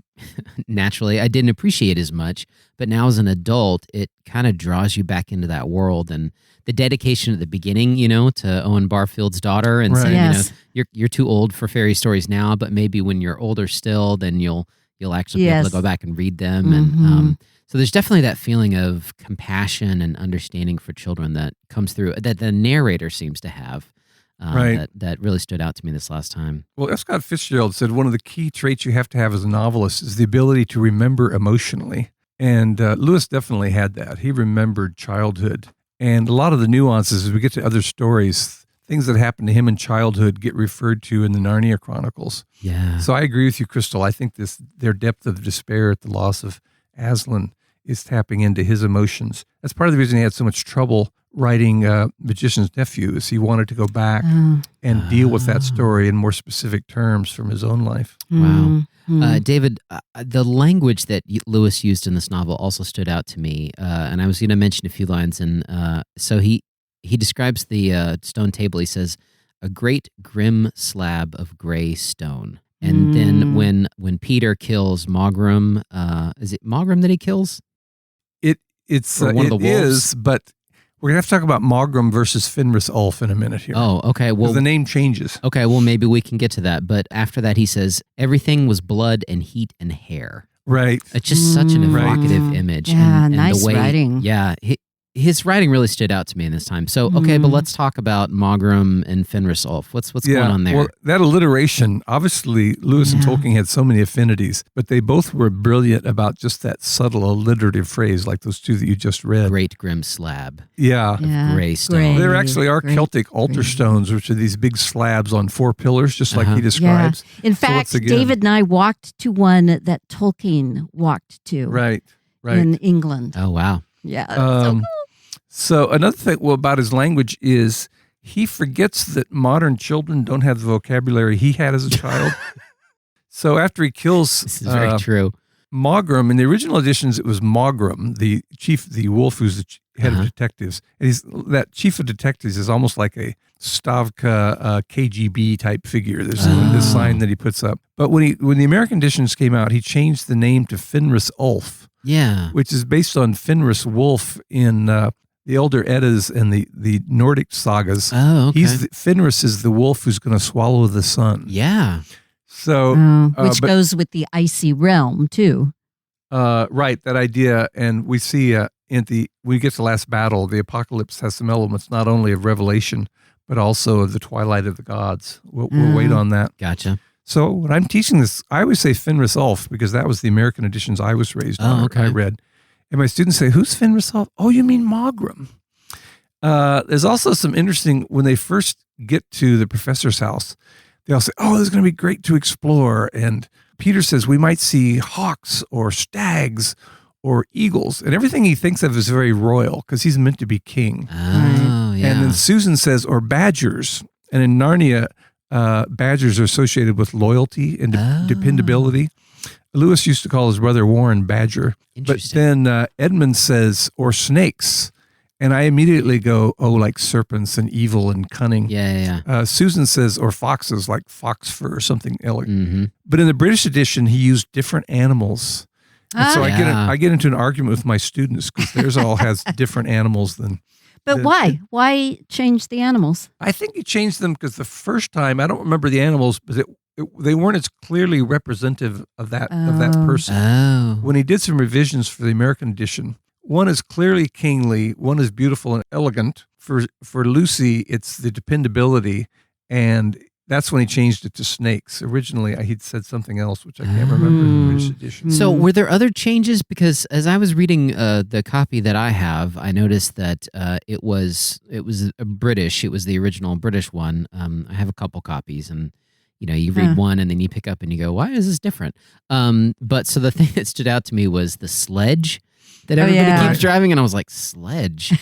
didn't appreciate as much, but now as an adult, it kind of draws you back into that world. And the dedication at the beginning, to Owen Barfield's daughter and saying, you're too old for fairy stories now, but maybe when you're older still, then you'll actually be able to go back and read them. And so there's definitely that feeling of compassion and understanding for children that comes through, that the narrator seems to have. That really stood out to me this last time. Well, F. Scott Fitzgerald said one of the key traits you have to have as a novelist is the ability to remember emotionally. And Lewis definitely had that. He remembered childhood. And a lot of the nuances, as we get to other stories, things that happened to him in childhood get referred to in the Narnia Chronicles. Yeah. So I agree with you, Crystal. I think their depth of despair at the loss of Aslan is tapping into his emotions. That's part of the reason he had so much trouble writing Magician's Nephew, is he wanted to go back and deal with that story in more specific terms from his own life. Wow. David, the language that Lewis used in this novel also stood out to me, and I was going to mention a few lines. And so he describes the stone table. He says, a great grim slab of gray stone. And then when Peter kills Mogram, is it Mogram that he kills? It is, but we're going to have to talk about Mogram versus Fenris Ulf in a minute here. Oh, okay. Well, the name changes. Okay, well, maybe we can get to that. But after that, he says, everything was blood and heat and hair. Right. It's just such an evocative image. Yeah, and nice the way, writing. Yeah, his writing really stood out to me in this time. So, okay, but let's talk about Mogram and Fenris Ulf. What's going on there? Well, that alliteration, obviously, Lewis and Tolkien had so many affinities, but they both were brilliant about just that subtle alliterative phrase, like those two that you just read. Great grim slab. Yeah. Gray stone. There actually are Celtic altar stones, which are these big slabs on 4 pillars, just like he describes. Yeah. In fact, David and I walked to one that Tolkien walked to. Right. In England. Oh, wow. Yeah. So cool. So another thing about his language is he forgets that modern children don't have the vocabulary he had as a child. So after he kills this is very true. Mogram, in the original editions, it was Mogram, the wolf who's the head of detectives. And that chief of detectives is almost like a Stavka KGB type figure. There's this sign that he puts up. But when the American editions came out, he changed the name to Fenris Ulf. Yeah. Which is based on Fenris Wolf in the Elder Eddas and the Nordic sagas. Oh, okay. Fenris is the wolf who's going to swallow the sun. Yeah. So, which goes with the icy realm too. Right, that idea, and we see when we get to the last battle, the apocalypse has some elements not only of Revelation but also of the twilight of the gods. We'll wait on that. Gotcha. So when I'm teaching this, I always say Fenris Ulf because that was the American editions I was raised on. Oh, okay. I read. And my students say, who's Fenris Ulf? Oh, you mean Mogram. There's also some interesting, when they first get to the professor's house, they all say, oh, this is going to be great to explore. And Peter says we might see hawks or stags or eagles. And everything he thinks of is very royal because he's meant to be king. Oh, yeah. And then Susan says, or badgers. And in Narnia, badgers are associated with loyalty and dependability. Lewis used to call his brother Warren Badger. But then Edmund says, or snakes. And I immediately go, oh, like serpents and evil and cunning. Yeah. Susan says, or foxes, like fox fur or something elegant. Mm-hmm. But in the British edition, he used different animals. And so I get into an argument with my students because theirs all has different animals than. But why? Why change the animals? I think he changed them because the first time, I don't remember the animals, but they weren't as clearly representative of that person. Oh. When he did some revisions for the American edition, one is clearly kingly, one is beautiful and elegant. For Lucy, it's the dependability, and that's when he changed it to snakes. Originally, he'd said something else, which I can't remember in the British edition. So were there other changes? Because as I was reading the copy that I have, I noticed that it was a British. It was the original British one. I have a couple copies, and you read one and then you pick up and you go, why is this different? But so the thing that stood out to me was the sledge that everybody keeps driving, and I was like, sledge?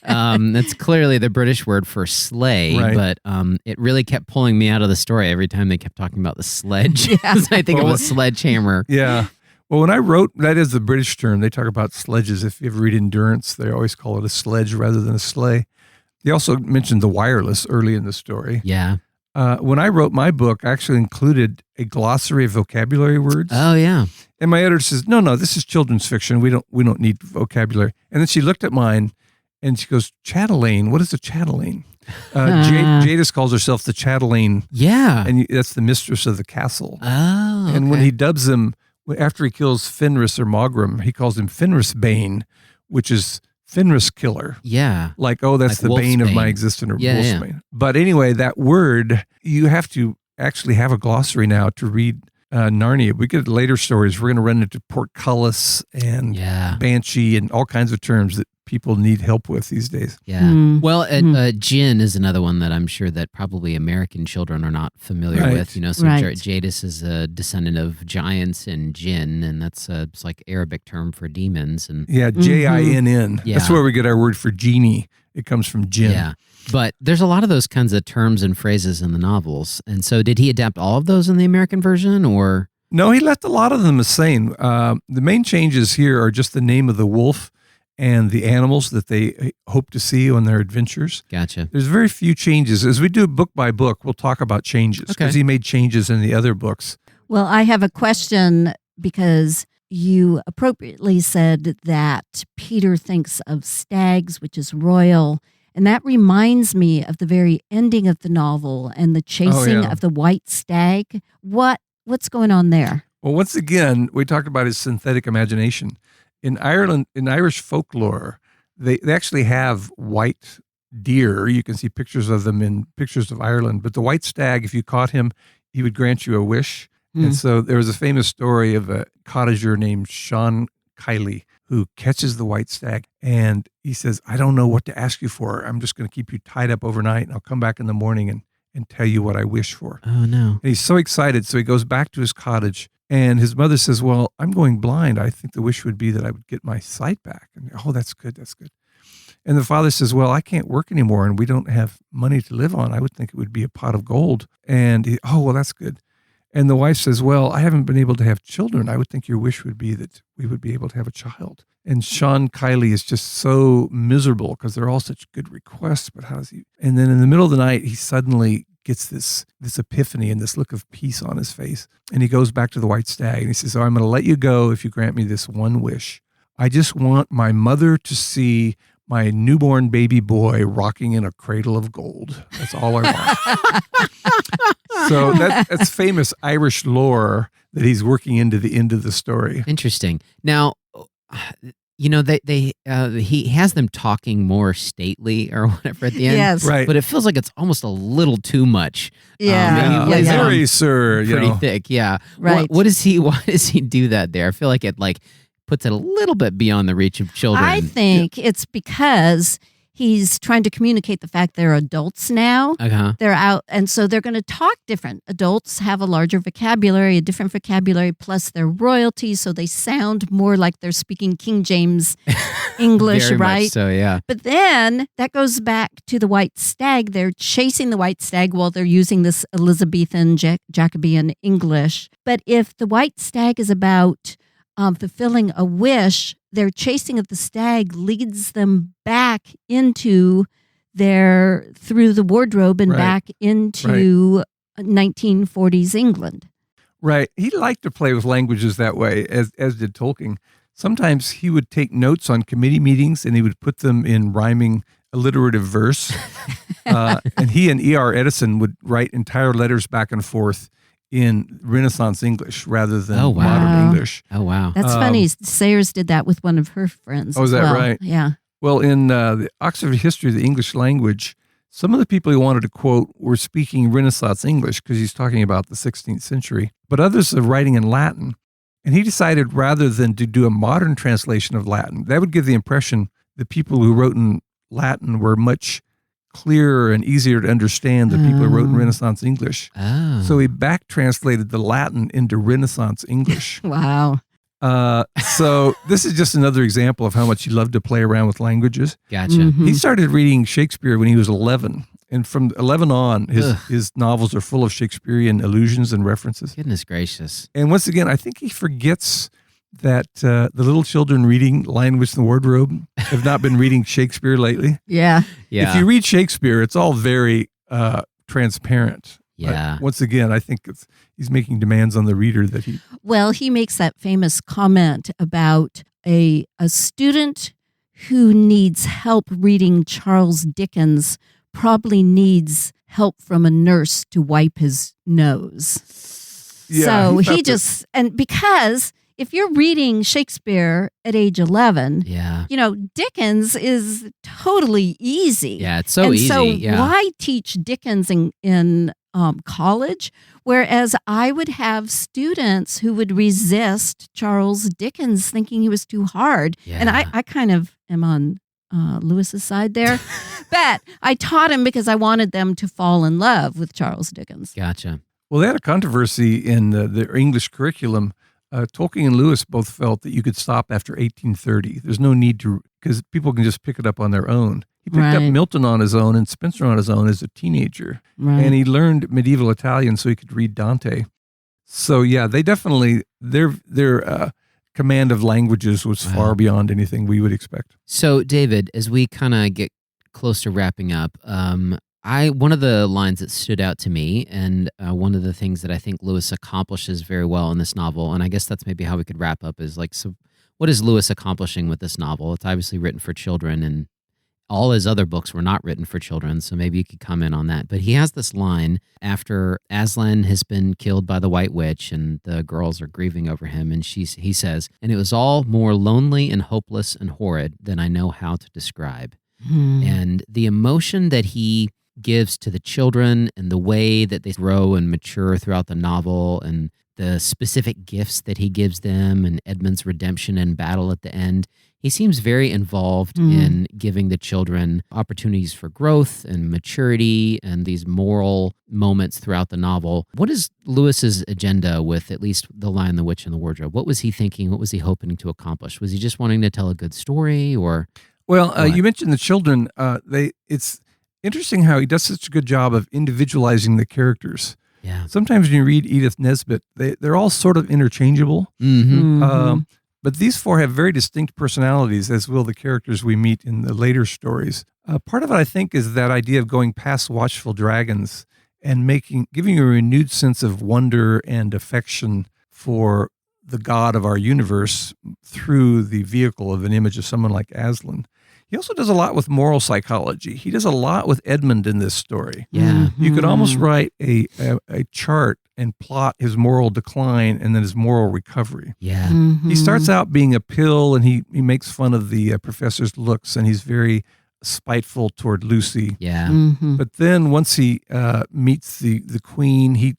That's clearly the British word for sleigh, but it really kept pulling me out of the story every time they kept talking about the sledge. I think it was sledgehammer. Yeah. Well, when I wrote, that is the British term. They talk about sledges. If you ever read Endurance, they always call it a sledge rather than a sleigh. They also mentioned the wireless early in the story. Yeah. When I wrote my book, I actually included a glossary of vocabulary words. Oh, yeah. And my editor says, no, this is children's fiction. We don't need vocabulary. And then she looked at mine and she goes, chatelaine, what is a chatelaine? Jadis calls herself the chatelaine. Yeah. And that's the mistress of the castle. Oh, And when he dubs him, after he kills Fenris or Mogram, he calls him Fenris Bane, which is Fenris killer. Yeah. Like, oh, that's like the bane of my Wolfsbane. existence, or Yeah, Wolfsbane. But anyway, that word, you have to actually have a glossary now to read Narnia. We get later stories. We're going to run into portcullis and banshee and all kinds of terms that people need help with these days. Yeah. Well, Jinn is another one that I'm sure that probably American children are not familiar with. Jadis is a descendant of giants and jinn, and that's it's like Arabic term for demons. And Jinn. Yeah. That's where we get our word for genie. It comes from jinn. Yeah. But there's a lot of those kinds of terms and phrases in the novels. And so did he adapt all of those in the American version, or? No, he left a lot of them the same. The main changes here are just the name of the wolf and the animals that they hope to see on their adventures. Gotcha. There's very few changes. As we do book by book, we'll talk about changes because he made changes in the other books. Well, I have a question because you appropriately said that Peter thinks of stags, which is royal, and that reminds me of the very ending of the novel and the chasing of the white stag. What's going on there? Well, once again, we talked about his synthetic imagination. In Ireland, in Irish folklore, they actually have white deer. You can see pictures of them in pictures of Ireland. But the white stag, if you caught him, he would grant you a wish. And so there was a famous story of a cottager named Sean Kiley who catches the white stag. And he says, I don't know what to ask you for. I'm just going to keep you tied up overnight, and I'll come back in the morning and tell you what I wish for. Oh, no. And he's so excited. So he goes back to his cottage. And his mother says, well, I'm going blind. I think the wish would be that I would get my sight back. And, oh, that's good. That's good. And the father says, well, I can't work anymore and we don't have money to live on. I would think it would be a pot of gold. And well, that's good. And the wife says, well, I haven't been able to have children. I would think your wish would be that we would be able to have a child. And Sean Kiley is just so miserable because they're all such good requests. But how does he? And then in the middle of the night, he suddenly gets this epiphany and this look of peace on his face. And he goes back to the white stag and he says, I'm going to let you go if you grant me this one wish. I just want my mother to see my newborn baby boy rocking in a cradle of gold. That's all I want. So that's famous Irish lore that he's working into the end of the story. Interesting. Now, he has them talking more stately or whatever at the end. Yes. Right. But it feels like it's almost a little too much. Sorry, sir. Pretty thick. Yeah. Right. Why does he do that there? I feel like it puts it a little bit beyond the reach of children. I think it's because he's trying to communicate the fact they're adults now. Uh-huh. They're out, and so they're going to talk different. Adults have a larger vocabulary, a different vocabulary, plus they're royalty, so they sound more like they're speaking King James English, Very right? much so, yeah. But then that goes back to the white stag. They're chasing the white stag while they're using this Elizabethan Jacobean English. But if the white stag is about fulfilling a wish, their chasing of the stag leads them back into through the wardrobe and back into 1940s England. Right. He liked to play with languages that way, as did Tolkien. Sometimes he would take notes on committee meetings and he would put them in rhyming alliterative verse. And he and E.R. Edison would write entire letters back and forth in Renaissance English rather than modern English. Oh, wow. That's funny. Sayers did that with one of her friends. Oh, is that well. right? Yeah. Well, in the Oxford History of the English Language, some of the people he wanted to quote were speaking Renaissance English because he's talking about the 16th century, but others are writing in Latin. And he decided rather than to do a modern translation of Latin, that would give the impression that people who wrote in Latin were much clearer and easier to understand than people who wrote in Renaissance English. Oh. So he back translated the Latin into Renaissance English. Wow. So this is just another example of how much he loved to play around with languages. Gotcha. Mm-hmm. He started reading Shakespeare when he was 11. And from 11 on, his novels are full of Shakespearean allusions and references. Goodness gracious. And once again, I think he forgets that the little children reading Lion, Witch, and the Wardrobe have not been reading Shakespeare lately. Yeah. Yeah. If you read Shakespeare, it's all very transparent. Yeah. But once again, I think he's making demands on the reader that he... Well, he makes that famous comment about a student who needs help reading Charles Dickens probably needs help from a nurse to wipe his nose. Yeah, so he he just, and because if you're reading Shakespeare at age 11, Yeah. Dickens is totally easy. Yeah, it's so and easy. So yeah. why teach Dickens in college? Whereas I would have students who would resist Charles Dickens thinking he was too hard. Yeah. And I kind of am on Lewis's side there. But I taught him because I wanted them to fall in love with Charles Dickens. Gotcha. Well, they had a controversy in the English curriculum. Tolkien and Lewis both felt that you could stop after 1830. There's no need to, because people can just pick it up on their own. He picked up Milton on his own and Spenser on his own as a teenager. Right. And he learned medieval Italian so he could read Dante. So yeah, they definitely, their command of languages was far beyond anything we would expect. So, David, as we kind of get close to wrapping up, one of the lines that stood out to me, and one of the things that I think Lewis accomplishes very well in this novel, and I guess that's maybe how we could wrap up, is like, so what is Lewis accomplishing with this novel? It's obviously written for children, and all his other books were not written for children, so maybe you could comment on that. But he has this line after Aslan has been killed by the White Witch and the girls are grieving over him, and he says, "And it was all more lonely and hopeless and horrid than I know how to describe." And the emotion that he gives to the children and the way that they grow and mature throughout the novel and the specific gifts that he gives them and Edmund's redemption and battle at the end, he seems very involved in giving the children opportunities for growth and maturity and these moral moments throughout the novel. What is Lewis's agenda with at least The Lion, the Witch, and the Wardrobe? What was he thinking? What was he hoping to accomplish? Was he just wanting to tell a good story, or... Well, you mentioned the children. It's interesting how he does such a good job of individualizing the characters. Yeah. Sometimes when you read Edith Nesbit, they're all sort of interchangeable. But these four have very distinct personalities, as will the characters we meet in the later stories. Part of it, I think, is that idea of going past watchful dragons and giving you a renewed sense of wonder and affection for the God of our universe through the vehicle of an image of someone like Aslan. He also does a lot with moral psychology. He does a lot with Edmund in this story. Yeah. You could almost write a chart and plot his moral decline and then his moral recovery. Yeah. He starts out being a pill, and he makes fun of the professor's looks, and he's very spiteful toward Lucy. Yeah. But then once he meets the queen, he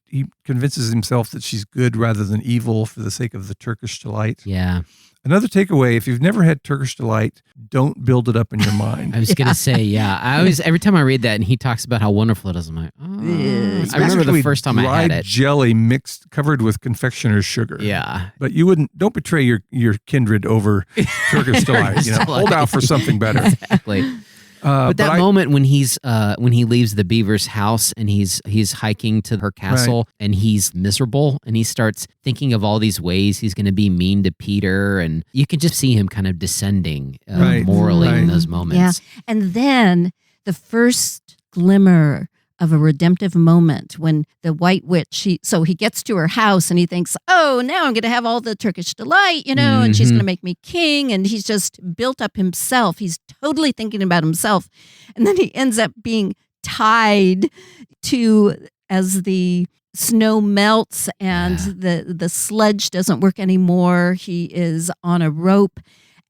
convinces himself that she's good rather than evil for the sake of the Turkish delight. Yeah. Another takeaway, if you've never had Turkish delight, don't build it up in your mind. I was going to say, I always, every time I read that and he talks about how wonderful it is, I'm like, It's I remember the basically first time I had dried it. jelly mixed, covered with confectioner's sugar. Yeah. But don't betray your kindred over Turkish delight. Hold out for something better. Exactly. But that moment when when he leaves the beaver's house and he's hiking to her castle and he's miserable and he starts thinking of all these ways he's going to be mean to Peter, and you can just see him kind of descending morally in those moments. Yeah, and then the first glimmer of a redemptive moment when the White Witch, he gets to her house and he thinks, oh, now I'm going to have all the Turkish delight, and she's going to make me king. And he's just built up himself. He's totally thinking about himself. And then he ends up being tied to, as the snow melts and the sledge doesn't work anymore, he is on a rope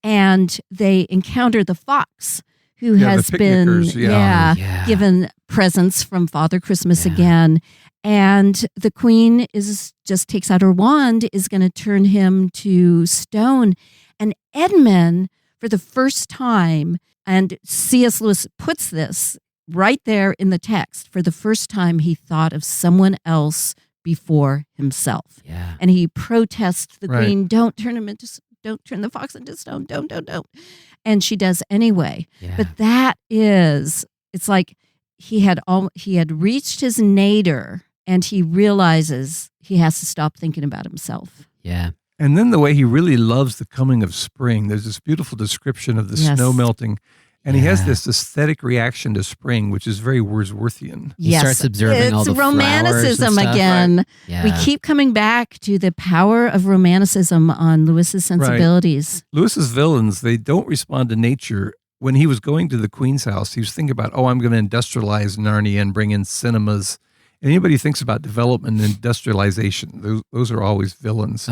and they encounter the fox, who has been given presents from Father Christmas again. And the queen just takes out her wand, is going to turn him to stone. And Edmund, for the first time, and C.S. Lewis puts this right there in the text, for the first time he thought of someone else before himself. Yeah. And he protests the queen, don't turn the fox into stone, don't. And she does anyway. Yeah. But it's like he had reached his nadir and he realizes he has to stop thinking about himself. Yeah. And then the way he really loves the coming of spring. There's this beautiful description of the snow melting. And he has this aesthetic reaction to spring, which is very Wordsworthian. He starts observing all the romanticism flowers and stuff. again. Right. Yeah. We keep coming back to the power of romanticism on Lewis's sensibilities. Right. Lewis's villains, they don't respond to nature. When he was going to the Queen's house, he was thinking about, I'm going to industrialize Narnia and bring in cinemas. Anybody who thinks about development and industrialization, those are always villains.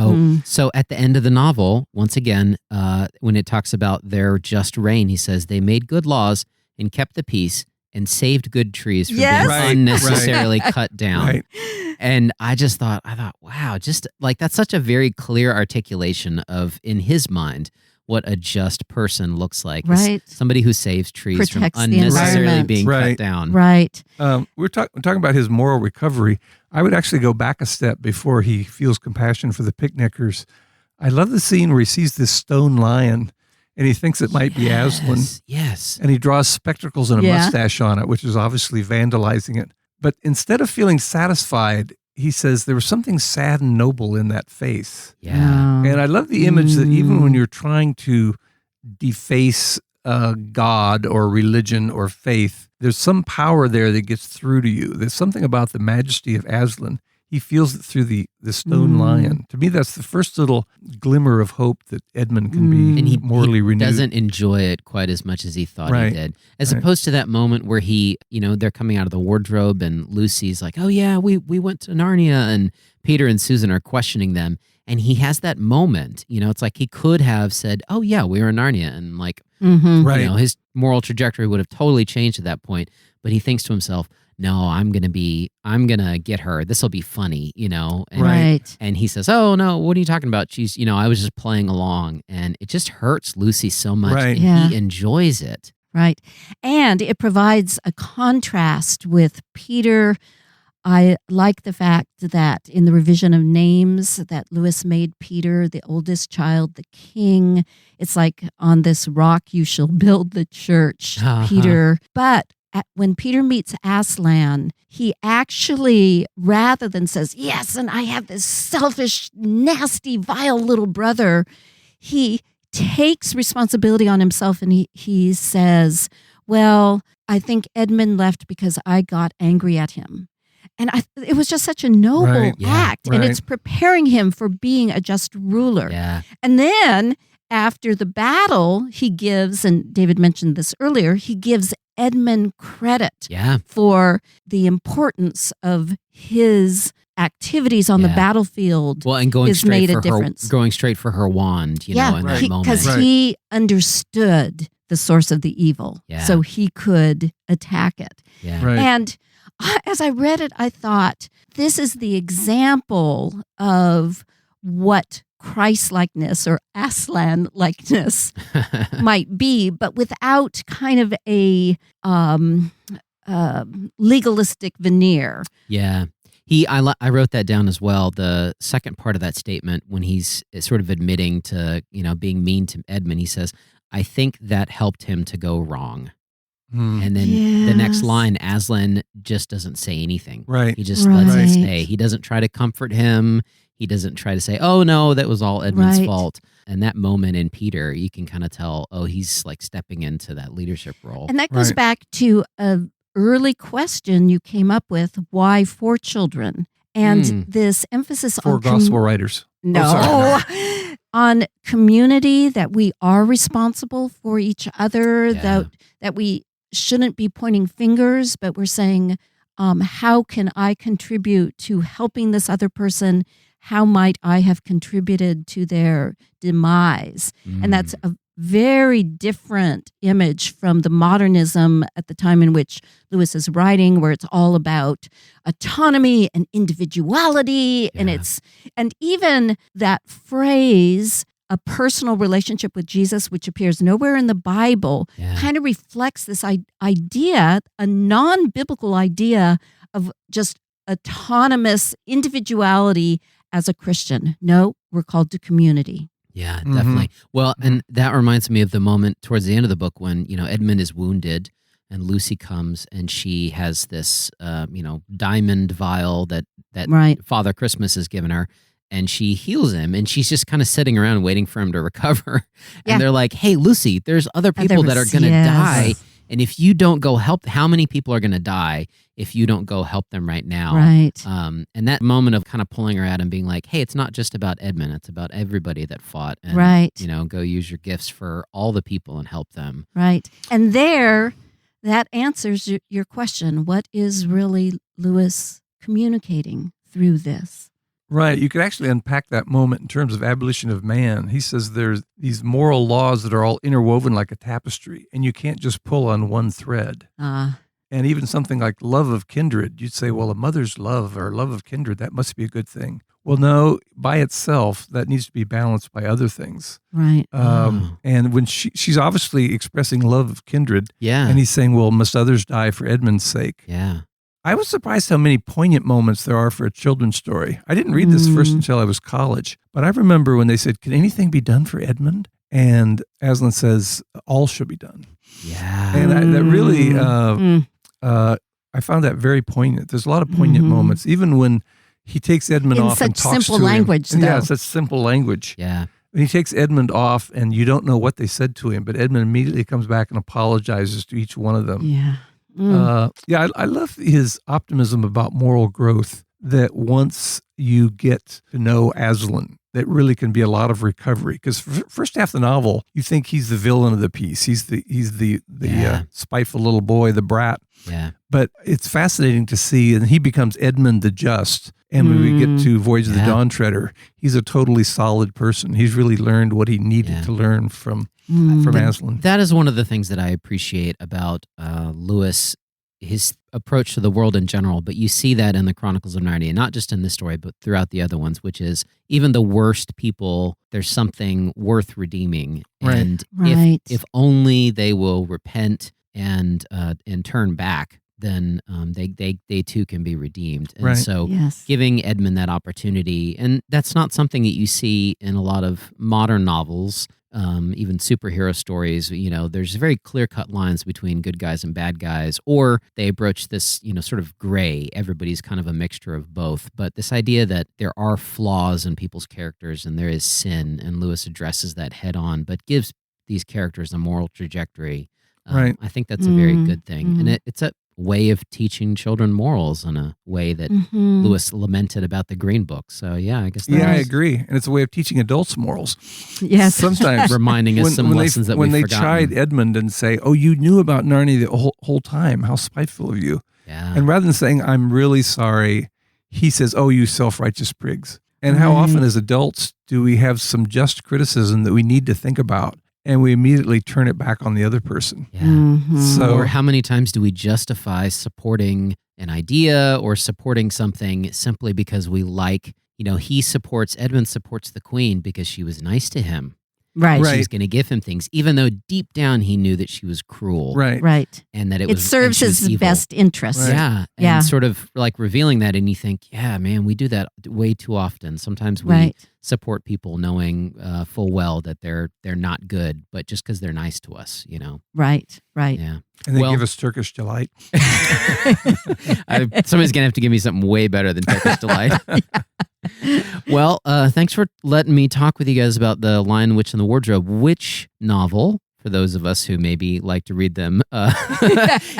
So at the end of the novel, once again, when it talks about their just reign, he says, they made good laws and kept the peace and saved good trees from being unnecessarily cut down. Right. And I thought, wow, just like that's such a very clear articulation of, in his mind, what a just person looks like. Right. Somebody who saves trees Protects from the unnecessarily environment. being cut down. Right. We're talking about his moral recovery. I would actually go back a step before he feels compassion for the picnickers. I love the scene where he sees this stone lion and he thinks it might be Aslan. Yes. And he draws spectacles and a mustache on it, which is obviously vandalizing it. But instead of feeling satisfied, he says there was something sad and noble in that face. Yeah. And I love the image that even when you're trying to deface God or religion or faith, there's some power there that gets through to you. There's something about the majesty of Aslan. He feels it through the stone lion. To me, that's the first little glimmer of hope that Edmund can be And morally renewed. Doesn't enjoy it quite as much as he thought he did. As opposed to that moment where they're coming out of the wardrobe and Lucy's like, oh yeah, we went to Narnia, and Peter and Susan are questioning them. And he has that moment, it's like he could have said, oh yeah, we were in Narnia. And like, his moral trajectory would have totally changed at that point. But he thinks to himself, no, I'm going to get her. This will be funny, And, and he says, oh, no, what are you talking about? She's, I was just playing along. And it just hurts Lucy so much. Right. And he enjoys it. Right. And it provides a contrast with Peter. I like the fact that in the revision of names that Lewis made Peter, the oldest child, the king. It's like, on this rock you shall build the church, Peter. But when Peter meets Aslan, he actually, rather than says, yes, and I have this selfish, nasty, vile little brother, he takes responsibility on himself and he says, well, I think Edmund left because I got angry at him. And it was just such a noble act. And it's preparing him for being a just ruler. Yeah. And then after the battle, he gives, and David mentioned this earlier, he gives Edmund credit for the importance of his activities on the battlefield. Well, and going straight for her wand, in that moment. Because he understood the source of the evil. Yeah. So he could attack it. Yeah. Right. And as I read it, I thought, this is the example of what Christ-likeness or Aslan-likeness might be, but without kind of a legalistic veneer. Yeah. I wrote that down as well. The second part of that statement, when he's sort of admitting to, being mean to Edmund, he says, I think that helped him to go wrong. And then the next line, Aslan just doesn't say anything. Right. He just lets it stay. He doesn't try to comfort him. He doesn't try to say, oh, no, that was all Edmund's fault. And that moment in Peter, you can kind of tell, he's like stepping into that leadership role. And that goes back to an early question you came up with, why 4 children? And this emphasis for on... gospel writers. No. On community, that we are responsible for each other, that we shouldn't be pointing fingers, but we're saying, how can I contribute to helping this other person? How might I have contributed to their demise? And that's a very different image from the modernism at the time in which Lewis is writing, where it's all about autonomy and individuality. And even that phrase, a personal relationship with Jesus, which appears nowhere in the Bible, kind of reflects this idea, a non-biblical idea of just autonomous individuality as a Christian. No, we're called to community. Yeah, definitely. Well, and that reminds me of the moment towards the end of the book when, Edmund is wounded and Lucy comes and she has this, diamond vial that Father Christmas has given her. And she heals him, and she's just kind of sitting around waiting for him to recover. And they're like, hey, Lucy, there's other people that are going to die. And if you don't go help, how many people are going to die if you don't go help them right now? Right. And that moment of kind of pulling her out and being like, hey, it's not just about Edmund. It's about everybody that fought. And, go use your gifts for all the people and help them. Right. And that answers your question. What is really Lewis communicating through this? Right. You could actually unpack that moment in terms of abolition of man. He says there's these moral laws that are all interwoven like a tapestry, and you can't just pull on one thread. And even something like love of kindred, you'd say, well, a mother's love or love of kindred, that must be a good thing. Well, no, by itself, that needs to be balanced by other things. Right. And when she's obviously expressing love of kindred, and he's saying, well, must others die for Edmund's sake? Yeah. I was surprised how many poignant moments there are for a children's story. I didn't read this first until I was college, but I remember when they said, can anything be done for Edmund? And Aslan says, all shall be done. Yeah. And that really, I found that very poignant. There's a lot of poignant moments, even when he takes Edmund off and talks to him. In such simple language, though. Yeah, such simple language. Yeah. When he takes Edmund off and you don't know what they said to him, but Edmund immediately comes back and apologizes to each one of them. Yeah. I love his optimism about moral growth, that once you get to know Aslan, that really can be a lot of recovery. Because first half of the novel, you think he's the villain of the piece. He's the spiteful little boy, the brat. Yeah. But it's fascinating to see, and he becomes Edmund the Just. And when we get to Voyage of the Dawn Treader, he's a totally solid person. He's really learned what he needed to learn from Aslan. That is one of the things that I appreciate about Lewis, his approach to the world in general. But you see that in the Chronicles of Narnia, not just in this story, but throughout the other ones, which is even the worst people, there's something worth redeeming. Right. And if only they will repent and turn back, then they too can be redeemed. And so giving Edmund that opportunity, and that's not something that you see in a lot of modern novels, even superhero stories. There's very clear-cut lines between good guys and bad guys, or they broach this, sort of gray. Everybody's kind of a mixture of both. But this idea that there are flaws in people's characters and there is sin, and Lewis addresses that head on, but gives these characters a moral trajectory. I think that's a very good thing. And it's a way of teaching children morals in a way that Lewis lamented about the Green Book. So, I guess I agree. And it's a way of teaching adults morals. Yes. Sometimes reminding us some lessons that we've forgotten. When they chide Edmund and say, oh, you knew about Narnia the whole time. How spiteful of you. Yeah. And rather than saying, I'm really sorry, he says, oh, you self-righteous prigs. And how often as adults do we have some just criticism that we need to think about, and we immediately turn it back on the other person? Yeah. So, or how many times do we justify supporting an idea or supporting something simply because we like, Edmund supports the queen because she was nice to him. Right. Right. She was going to give him things, even though deep down he knew that she was cruel. Right. Right. And that It serves his best interest. Right. Yeah. And Yeah. sort of like revealing that. And you think, yeah, man, we do that way too often. Sometimes we Right. support people knowing full well that they're not good, but just because they're nice to us, Right. Right. Yeah. And they Well- give us Turkish delight. Somebody's going to have to give me something way better than Turkish Delight. Well, thanks for letting me talk with you guys about The Lion, Witch, and the Wardrobe. Which novel, for those of us who maybe like to read them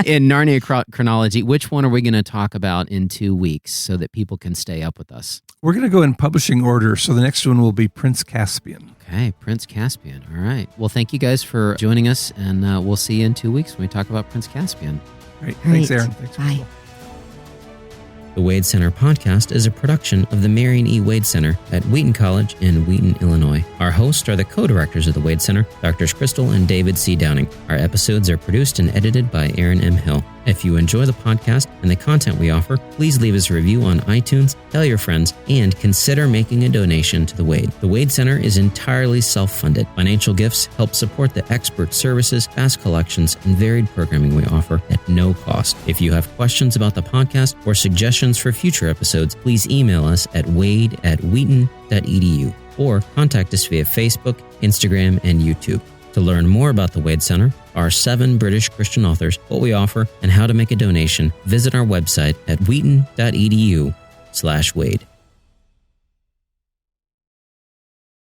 in Narnia chronology, which one are we going to talk about in 2 weeks so that people can stay up with us? We're going to go in publishing order. So the next one will be Prince Caspian. Okay, Prince Caspian. All right. Well, thank you guys for joining us, and we'll see you in 2 weeks when we talk about Prince Caspian. Great. Thanks, Great. Aaron. Thanks, Bye. Crystal. The Wade Center podcast is a production of the Marion E. Wade Center at Wheaton College in Wheaton, Illinois. Our hosts are the co-directors of the Wade Center, Drs. Crystal and David C. Downing. Our episodes are produced and edited by Aaron M. Hill. If you enjoy the podcast and the content we offer, please leave us a review on iTunes, tell your friends, and consider making a donation to the Wade. The Wade Center is entirely self-funded. Financial gifts help support the expert services, vast collections, and varied programming we offer at no cost. If you have questions about the podcast or suggestions for future episodes, please email us at wade@wheaton.edu or contact us via Facebook, Instagram, and YouTube. To learn more about the Wade Center, our 7 British Christian authors, what we offer, and how to make a donation, visit our website at wheaton.edu/Wade.